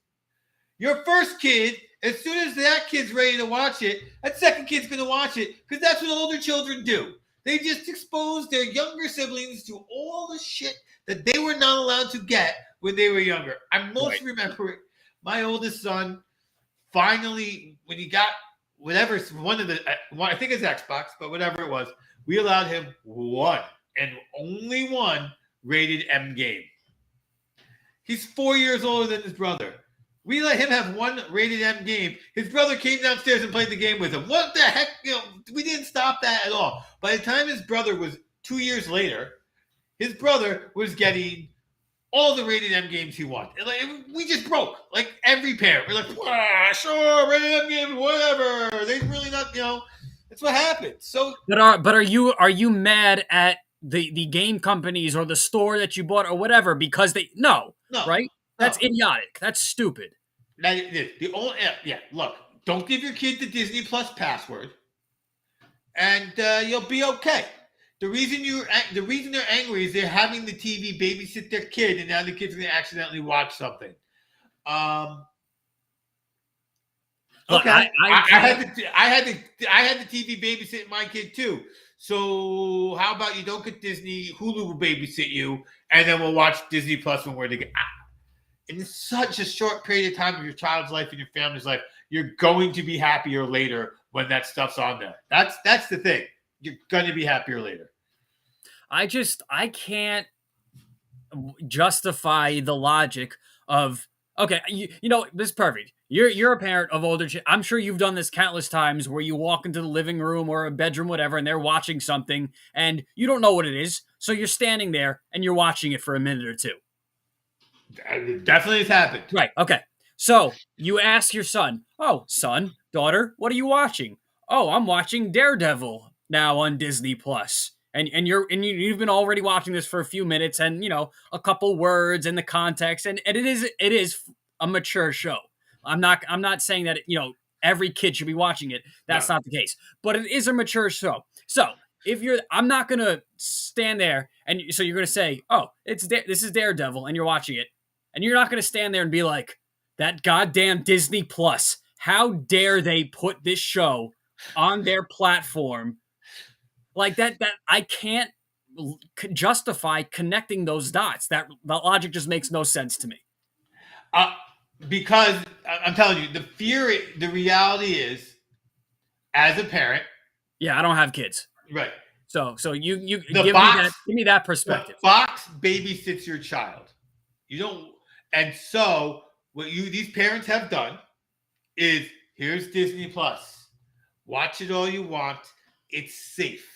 your first kid, as soon as that kid's ready to watch it, that second kid's going to watch it because that's what older children do. They just expose their younger siblings to all the shit that they were not allowed to get when they were younger. I most remember my oldest son finally, when he got whatever, I think it's Xbox, but whatever it was, we allowed him one and only one rated M game. He's 4 years older than his brother. We let him have one rated M game. His brother came downstairs and played the game with him. What the heck? We didn't stop that at all. By the time his brother was 2 years later, his brother was getting all the rated M games he wanted. Like, we just broke. Like every parent. We're like, sure, rated M games, whatever. They really not, that's what happened. So, but are you mad at the game companies or the store that you bought or whatever because no, right? That's idiotic. That's stupid. That is the only look. Don't give your kid the Disney Plus password, and you'll be okay. The reason they're angry is they're having the TV babysit their kid, and now the kid's going to accidentally watch something. Um, Look, okay, I can't. I had the TV babysit my kid too. So how about you don't get Disney? Hulu will babysit you, and then we'll watch Disney Plus when we're together. In such a short period of time of your child's life and your family's life, you're going to be happier later when that stuff's on there. That's the thing. You're going to be happier later. I can't justify the logic of okay, you know this is perfect. You're a parent of older. I'm sure you've done this countless times where you walk into the living room or a bedroom, whatever, and they're watching something, and you don't know what it is, so you're standing there and you're watching it for a minute or two. It definitely has happened. Right. Okay. So you ask your son, "Oh, son, daughter, what are you watching?" "Oh, I'm watching Daredevil now on Disney Plus." You've been already watching this for a few minutes, and you know a couple words and the context, and it is a mature show. I'm not saying that every kid should be watching it. That's No. not the case, but it is a mature show. So if you're, I'm not gonna stand there and so you're gonna say, "Oh, this is Daredevil," and you're watching it, and you're not gonna stand there and be like, "That goddamn Disney Plus! How dare they put this show on their platform like that?" That I can't justify connecting those dots. That logic just makes no sense to me. Uh, because I'm telling you, the reality is, as a parent, Yeah, I don't have kids, right? so you The give me that the perspective. box babysits your child. You don't, and so what these parents have done is here's Disney Plus. Watch it all you want. It's safe.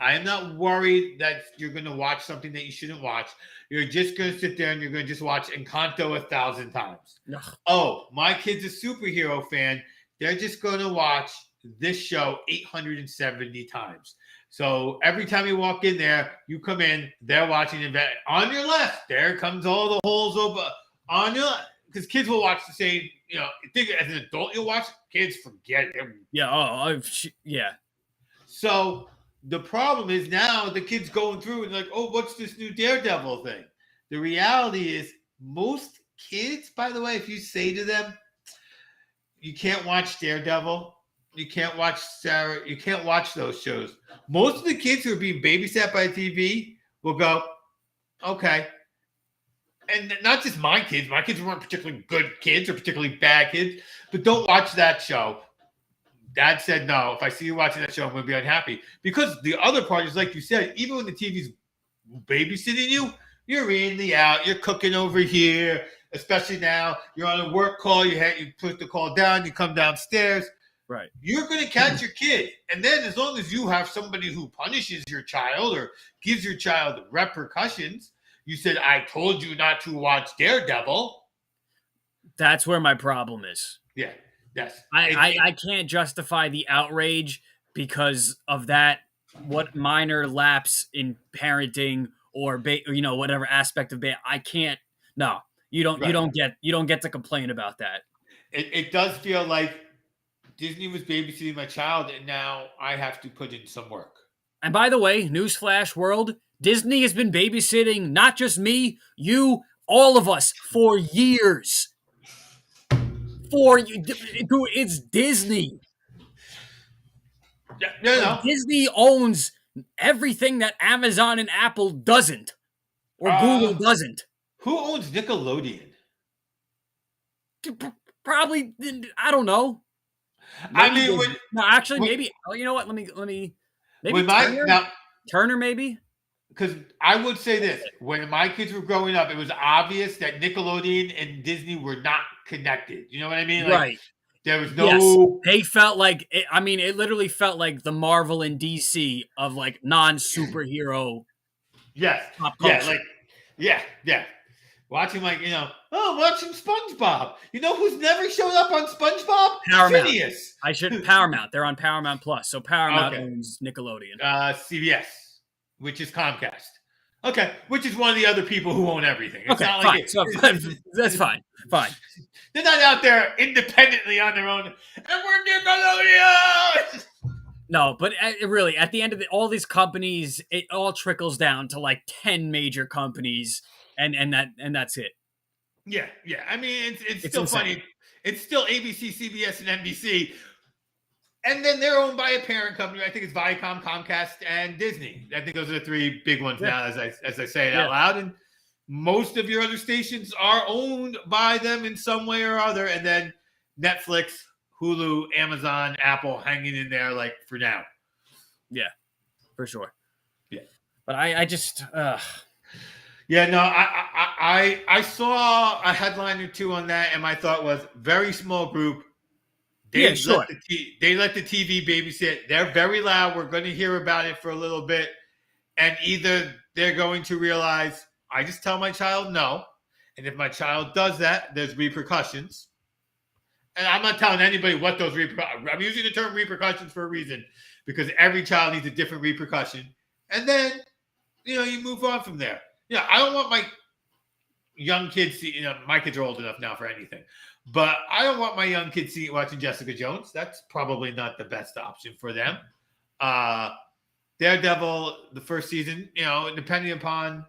I am not worried that you're going to watch something that you shouldn't watch. You're just going to sit there and you're going to just watch Encanto 1,000 times. Ugh. Oh, my kid's a superhero fan. They're just going to watch this show 870 times. So every time you walk in there, you come in, they're watching it. On your left, there comes all the holes over. On your left, because kids will watch the same, think as an adult you'll watch, kids forget it. Yeah. Oh, yeah. So the problem is now the kids going through and like, oh, what's this new Daredevil thing? The reality is most kids, by the way, if you say to them, you can't watch Daredevil, you can't watch Sarah, you can't watch those shows. Most of the kids who are being babysat by TV will go, okay. And not just my kids. My kids weren't particularly good kids or particularly bad kids, but don't watch that show. Dad said, no, if I see you watching that show, I'm going to be unhappy. Because the other part is, like you said, even when the TV's babysitting you, you're in the out, you're cooking over here, especially now, you're on a work call, you put the call down, you come downstairs. Right. You're going to catch your kid. And then as long as you have somebody who punishes your child or gives your child repercussions, you said, I told you not to watch Daredevil. That's where my problem is. Yeah. Yes. I can't justify the outrage because of that. What minor lapse in parenting or whatever aspect of I can't. No, you don't. Right. You don't get to complain about that. It does feel like Disney was babysitting my child, and now I have to put in some work. And by the way, newsflash world, Disney has been babysitting not just me, you, all of us for years. Dude, it's Disney. No. Disney owns everything that Amazon and Apple doesn't, or Google doesn't. Who owns Nickelodeon? Probably, I don't know. Maybe maybe. Oh, you know what? Let me. Maybe Turner, maybe. Because I would say this: when my kids were growing up, it was obvious that Nickelodeon and Disney were not connected. You know what I mean? Like, right. There was no. Yes, they felt like it, I mean, it literally felt like the Marvel and DC of like non-superhero. Yes. Pop culture. Yeah. Watching watching SpongeBob. You know who's never showed up on SpongeBob? Paramount. Phineas. Paramount. They're on Paramount Plus, so Paramount owns Nickelodeon. CBS, which is Comcast. Okay, which is one of the other people who own everything. It's okay, not fine. like that's fine. Fine. They're not out there independently on their own. And we're Nickelodeon. No, but really, at the end of all these companies, it all trickles down to like 10 major companies, and that's it. Yeah, yeah. I mean, it's It's still insane. funny. It's still ABC, CBS, and NBC, and then they're owned by a parent company. I think it's Viacom, Comcast, and Disney. I think those are the three big ones Yeah, now, as I say it yeah, out loud. And most of your other stations are owned by them in some way or other. And then Netflix, Hulu, Amazon, Apple hanging in there like for now. yeah, for sure. Yeah. But I just, Yeah, no, I saw a headline or two on that, and my thought was very small group. yeah, They let sure. they let the TV babysit. They're very loud. We're going to hear about it for a little bit, and either they're going to realize I just tell my child no, and if my child does that, there's repercussions. And I'm not telling anybody what those repercussions. I'm using the term repercussions for a reason because every child needs a different repercussion, and then you move on from there. Yeah, I don't want my young kids see. My kids are old enough now for anything, but I don't want my young kids watching Jessica Jones. That's probably not the best option for them. Uh, Daredevil, the first season, depending upon.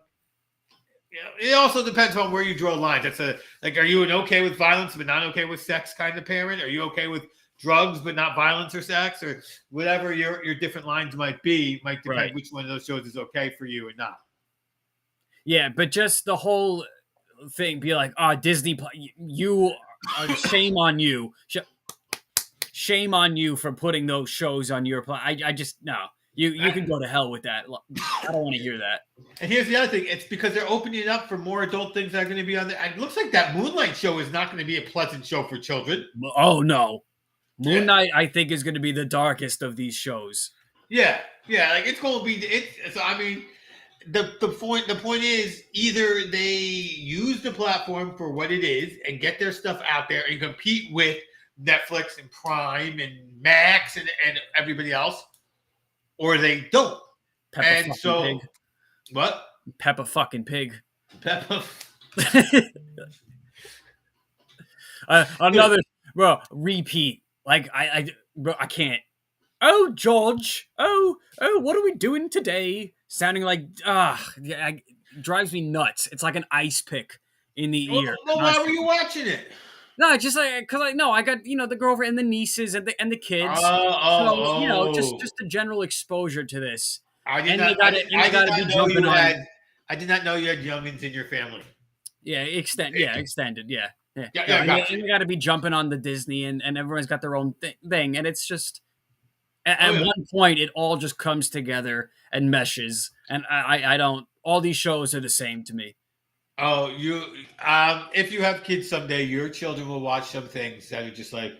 It also depends on where you draw lines. That's are you an okay with violence but not okay with sex kind of parent? Are you okay with drugs but not violence or sex or whatever your different lines might be? Might Right. depend which one of those shows is okay for you or not. Yeah, but just the whole thing be like, Disney, you, shame on you. Shame on you for putting those shows on your plan. I just, no. You can go to hell with that. I don't want to hear that. And here's the other thing: it's because they're opening it up for more adult things that are going to be on there. It looks like that Moonlight show is not going to be a pleasant show for children. Oh no, Moon Yeah, Knight I think is going to be the darkest of these shows. yeah, yeah. Like it's going to be. So I mean, the point is either they use the platform for what it is and get their stuff out there and compete with Netflix and Prime and Max and everybody else, or they don't. Peppa And fucking so pig. what? Peppa fucking pig. Peppa. Another bro repeat. Like bro, I can't. Oh George. Oh, what are we doing today? Sounding like yeah, drives me nuts. It's like an ice pick in the Well, ear. well, why were you watching it? No, just like because I no, I got the girlfriend and the nieces and the kids. Oh, So oh, just oh! a general exposure to this, I did and they not. got to and I they did got to be not know jumping you on. had. I did not know you had youngins in your family. Extended, yeah. Yeah, No, yeah, and gotcha. they got to be jumping on the Disney, and everyone's got their own thing, and it's just Oh at yeah. one point it all just comes together and meshes, and I don't. All these shows are the same to me. Oh, you. If you have kids someday, your children will watch some things that are just like,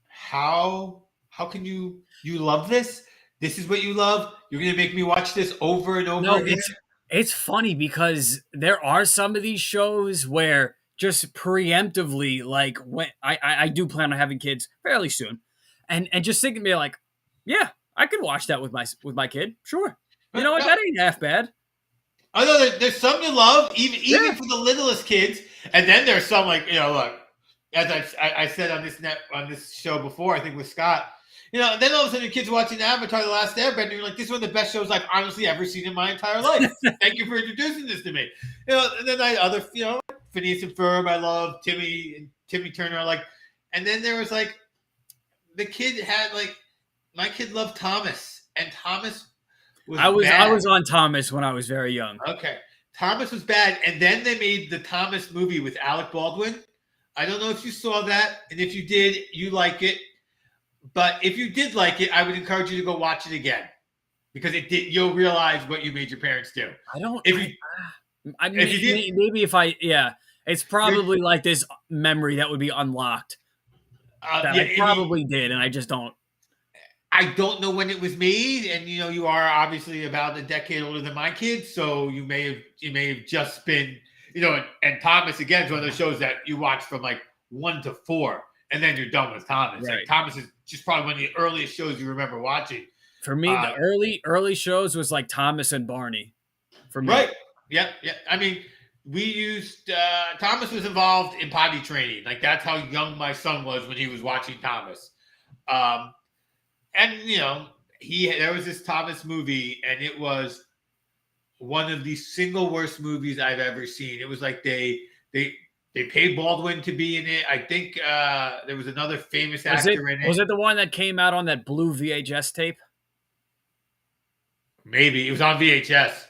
how can you love this? This is what you love. You're gonna make me watch this over and over No, again. it's funny because there are some of these shows where just preemptively, like when I do plan on having kids fairly soon, and just thinking to me like, yeah, I could watch that with my kid, sure. You know what? No, That ain't half bad. I know there's some you love, even Yeah, for the littlest kids, and then there's some like look, as I said on this show before, I think with Scott, and then all of a sudden your kids watching Avatar: The Last Airbender, and you're like, this is one of the best shows I've honestly ever seen in my entire life. Thank you for introducing this to me. And then Phineas and Ferb, I love Timmy Turner, I like, and then there was like the kid had like my kid loved Thomas, and Thomas was I bad. was on Thomas when I was very young. Okay. Thomas was bad. And then they made the Thomas movie with Alec Baldwin. I don't know if you saw that. And if you did, you like it. But if you did like it, I would encourage you to go watch it again. Because you'll realize what you made your parents do. I don't. If you I if you did maybe if it's probably like this memory that would be unlocked that yeah, I probably did, and I just don't. I don't know when it was made, and you are obviously about a decade older than my kids, so you may have just been, and Thomas again is one of those shows that you watch from like 1 to 4, and then you're done with Thomas. Like Right. Thomas is just probably one of the earliest shows you remember watching. For me, the early shows was like Thomas and Barney. For me, Right? Yeah, yeah. I mean, we used Thomas was involved in potty training. Like that's how young my son was when he was watching Thomas. Um, and there was this Thomas movie, and it was one of the single worst movies I've ever seen. It was like they they paid Baldwin to be in it. I think there was another famous Was it actor in it. was it the one that came out on that blue VHS tape? Maybe it was on VHS.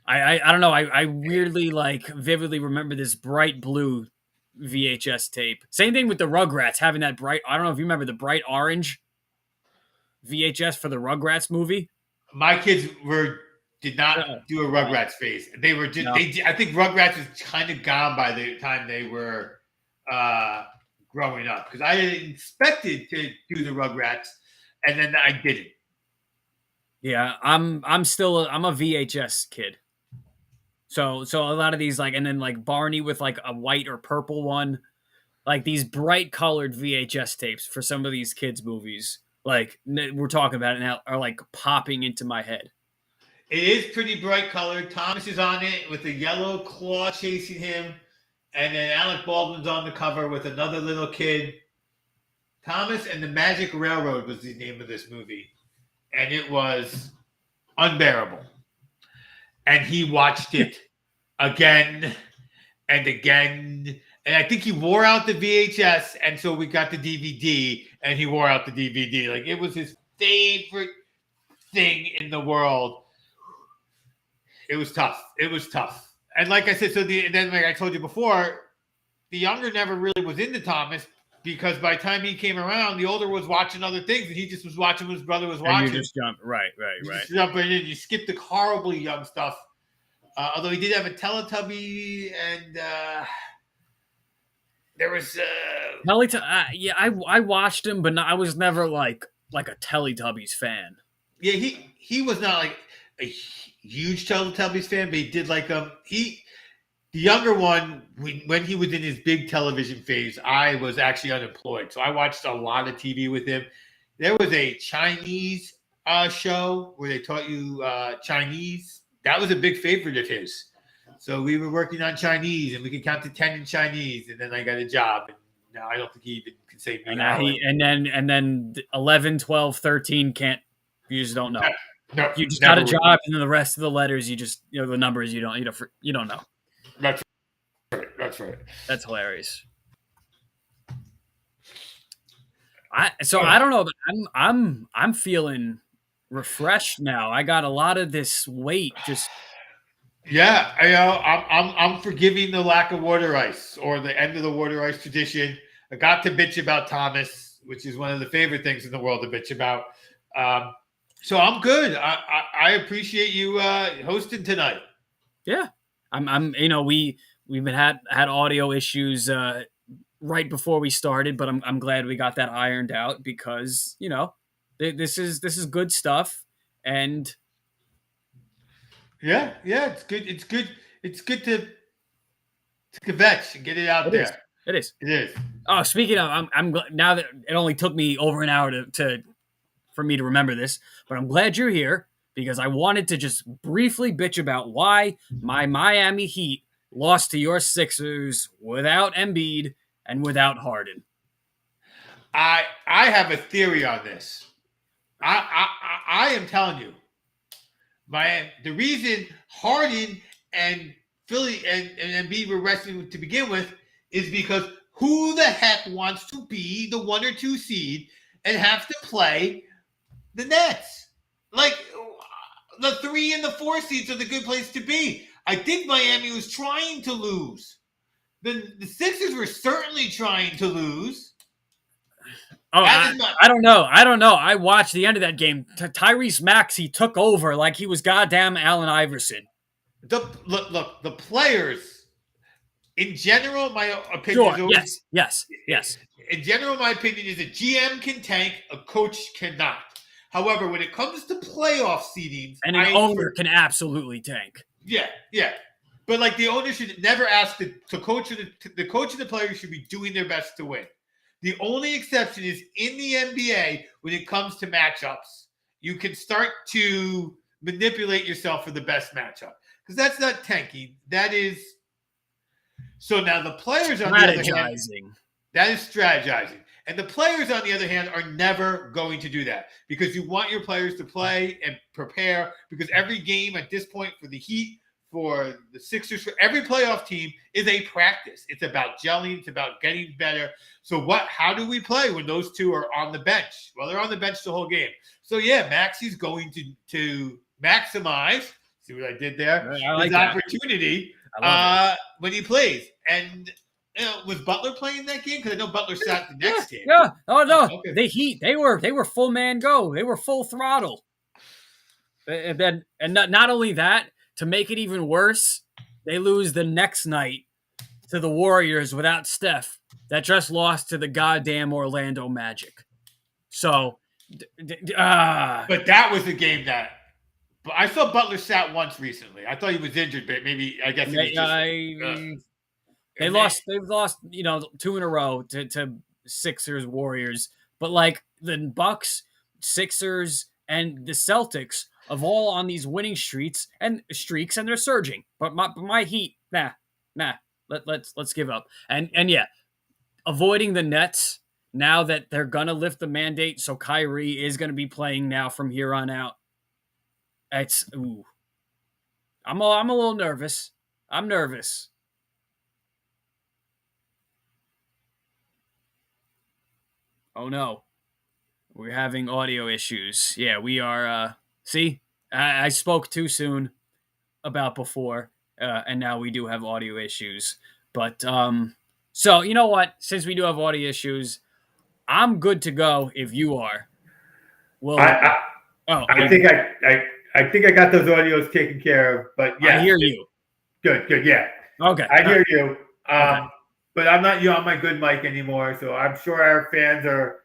I don't know. I weirdly like vividly remember this bright blue VHS tape. Same thing with the Rugrats having that bright. I don't know if you remember the bright orange VHS for the Rugrats movie. My kids did not No, do a Rugrats phase. They were just no. I think Rugrats was kind of gone by the time they were uh, growing up because I had expected to do the Rugrats and then I didn't. Yeah, I'm a VHS kid. So a lot of these like and then like Barney with like a white or purple one, like these bright colored VHS tapes for some of these kids movies. Like we're talking about it now are like popping into my head. It is pretty bright colored. Thomas is on it with a yellow claw chasing him, and then Alec Baldwin's on the cover with another little kid. Thomas and the Magic Railroad was the name of this movie, and it was unbearable. And he watched it again and again. And I think he wore out the VHS, and so we got the DVD, and he wore out the DVD. Like it was his favorite thing in the world. It was tough. It was tough. And like I said, then like I told you before, the younger never really was into Thomas because by the time he came around, the older was watching other things, and he just was watching what his brother was And you watching. just jump right. You just jump right in. You skip the horribly young stuff. Although he did have a Teletubby, and there was Yeah, I watched him, but I was never like a Teletubbies fan. yeah, he was not like a huge Teletubbies fan, but he did like the younger one when he was in his big television phase. I was actually unemployed, so I watched a lot of TV with him. There was a Chinese show where they taught you Chinese. That was a big favorite of his. So we were working on Chinese, and we could count to 10 in Chinese, and then I got a job. And now I don't think he even can say And now and then 11, 12, 13 can't. You just don't know. No, You just got a job, and then the rest of the letters, you just the numbers you don't know. That's right. That's right. That's hilarious. I don't know, but I'm feeling refreshed now. I got a lot of this weight just Yeah, I'm forgiving the lack of water ice or the end of the water ice tradition. I got to bitch about Thomas, which is one of the favorite things in the world to bitch about. So I'm good. I appreciate you hosting tonight. yeah. I'm we've been had audio issues right before we started, but I'm glad we got that ironed out because this is good stuff and Yeah, it's good. It's good to kvetch and get it out there. It is. It is. Oh, speaking of, I'm now that it only took me over an hour for me to remember this, but I'm glad you're here because I wanted to just briefly bitch about why my Miami Heat lost to your Sixers without Embiid and without Harden. I have a theory on this. I am telling you, the reason Harden and Philly and Embiid were resting to begin with is because who the heck wants to be the 1 or 2 seed and have to play the Nets? Like the 3 and the 4 seeds are the good place to be. I think Miami was trying to lose. The Sixers were certainly trying to lose. Oh, I don't know. I watched the end of that game. Tyrese Maxey took over like he was goddamn Allen Iverson. Look, the players, in general, my opinion is always, yes. In general, my opinion is a GM can tank, a coach cannot. However, when it comes to playoff seedings, and an owner can absolutely tank. Yeah. But like the owner should never ask the coach of the coach and the players should be doing their best to win. The only exception is in the NBA when it comes to matchups. You can start to manipulate yourself for the best matchup because that's not tanking. That is So now the players, on the other hand, Strategizing. that is strategizing. And the players, on the other hand, are never going to do that because you want your players to play and prepare. Because every game at this point for the Heat, for the Sixers, for every playoff team is a practice. It's about gelling, it's about getting better. So how do we play when those two are on the bench? Well, they're on the bench the whole game. So yeah, Maxi's going to maximize. See what I did there? I like his that. opportunity I love when he plays. And was Butler playing that game? Because I know Butler sat the next game. Yeah. Oh no, Okay. the Heat. They were full man go. They were full throttle. And then not only that, to make it even worse, they lose the next night to the Warriors without Steph. That just lost to the goddamn Orlando Magic. So, But that was the game that. But I saw Butler sat once recently. I thought he was injured, but maybe I guess he was just. they lost. They've lost, 2 in a row to Sixers, Warriors, but like the Bucks, Sixers, and the Celtics of all on these winning streaks, and they're surging. But my Heat, nah. Let's give up. And yeah, avoiding the Nets now that they're gonna lift the mandate, so Kyrie is gonna be playing now from here on out. It's ooh. I'm a little nervous. I'm nervous. Oh no. We're having audio issues. Yeah, we are see? I spoke too soon about before, and now we do have audio issues. But so you know what? Since we do have audio issues, I'm good to go if you are. Well, I think I think I got those audios taken care of. But yeah, I hear you. Good, yeah. Okay, I hear you. Okay. But I'm not on my good mic anymore, so I'm sure our fans are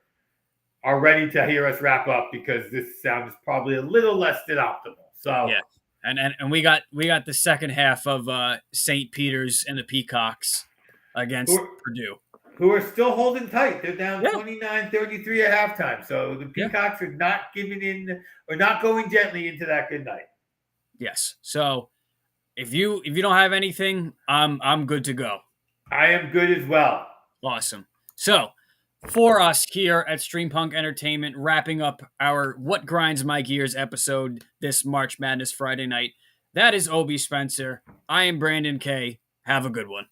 ready to hear us wrap up because this sound is probably a little less than optimal. So yeah, and we got the second half of St. Peter's and the Peacocks against Purdue, who are still holding tight. They're down Yeah. 29-33 at halftime. So the Peacocks are not giving in or not going gently into that good night. Yes. So if you don't have anything, I'm good to go. I am good as well. Awesome. So for us here at Stream Punk Entertainment, wrapping up our What Grinds My Gears episode this March Madness Friday night, that is Obi Spencer. I am Brandon K. Have a good one.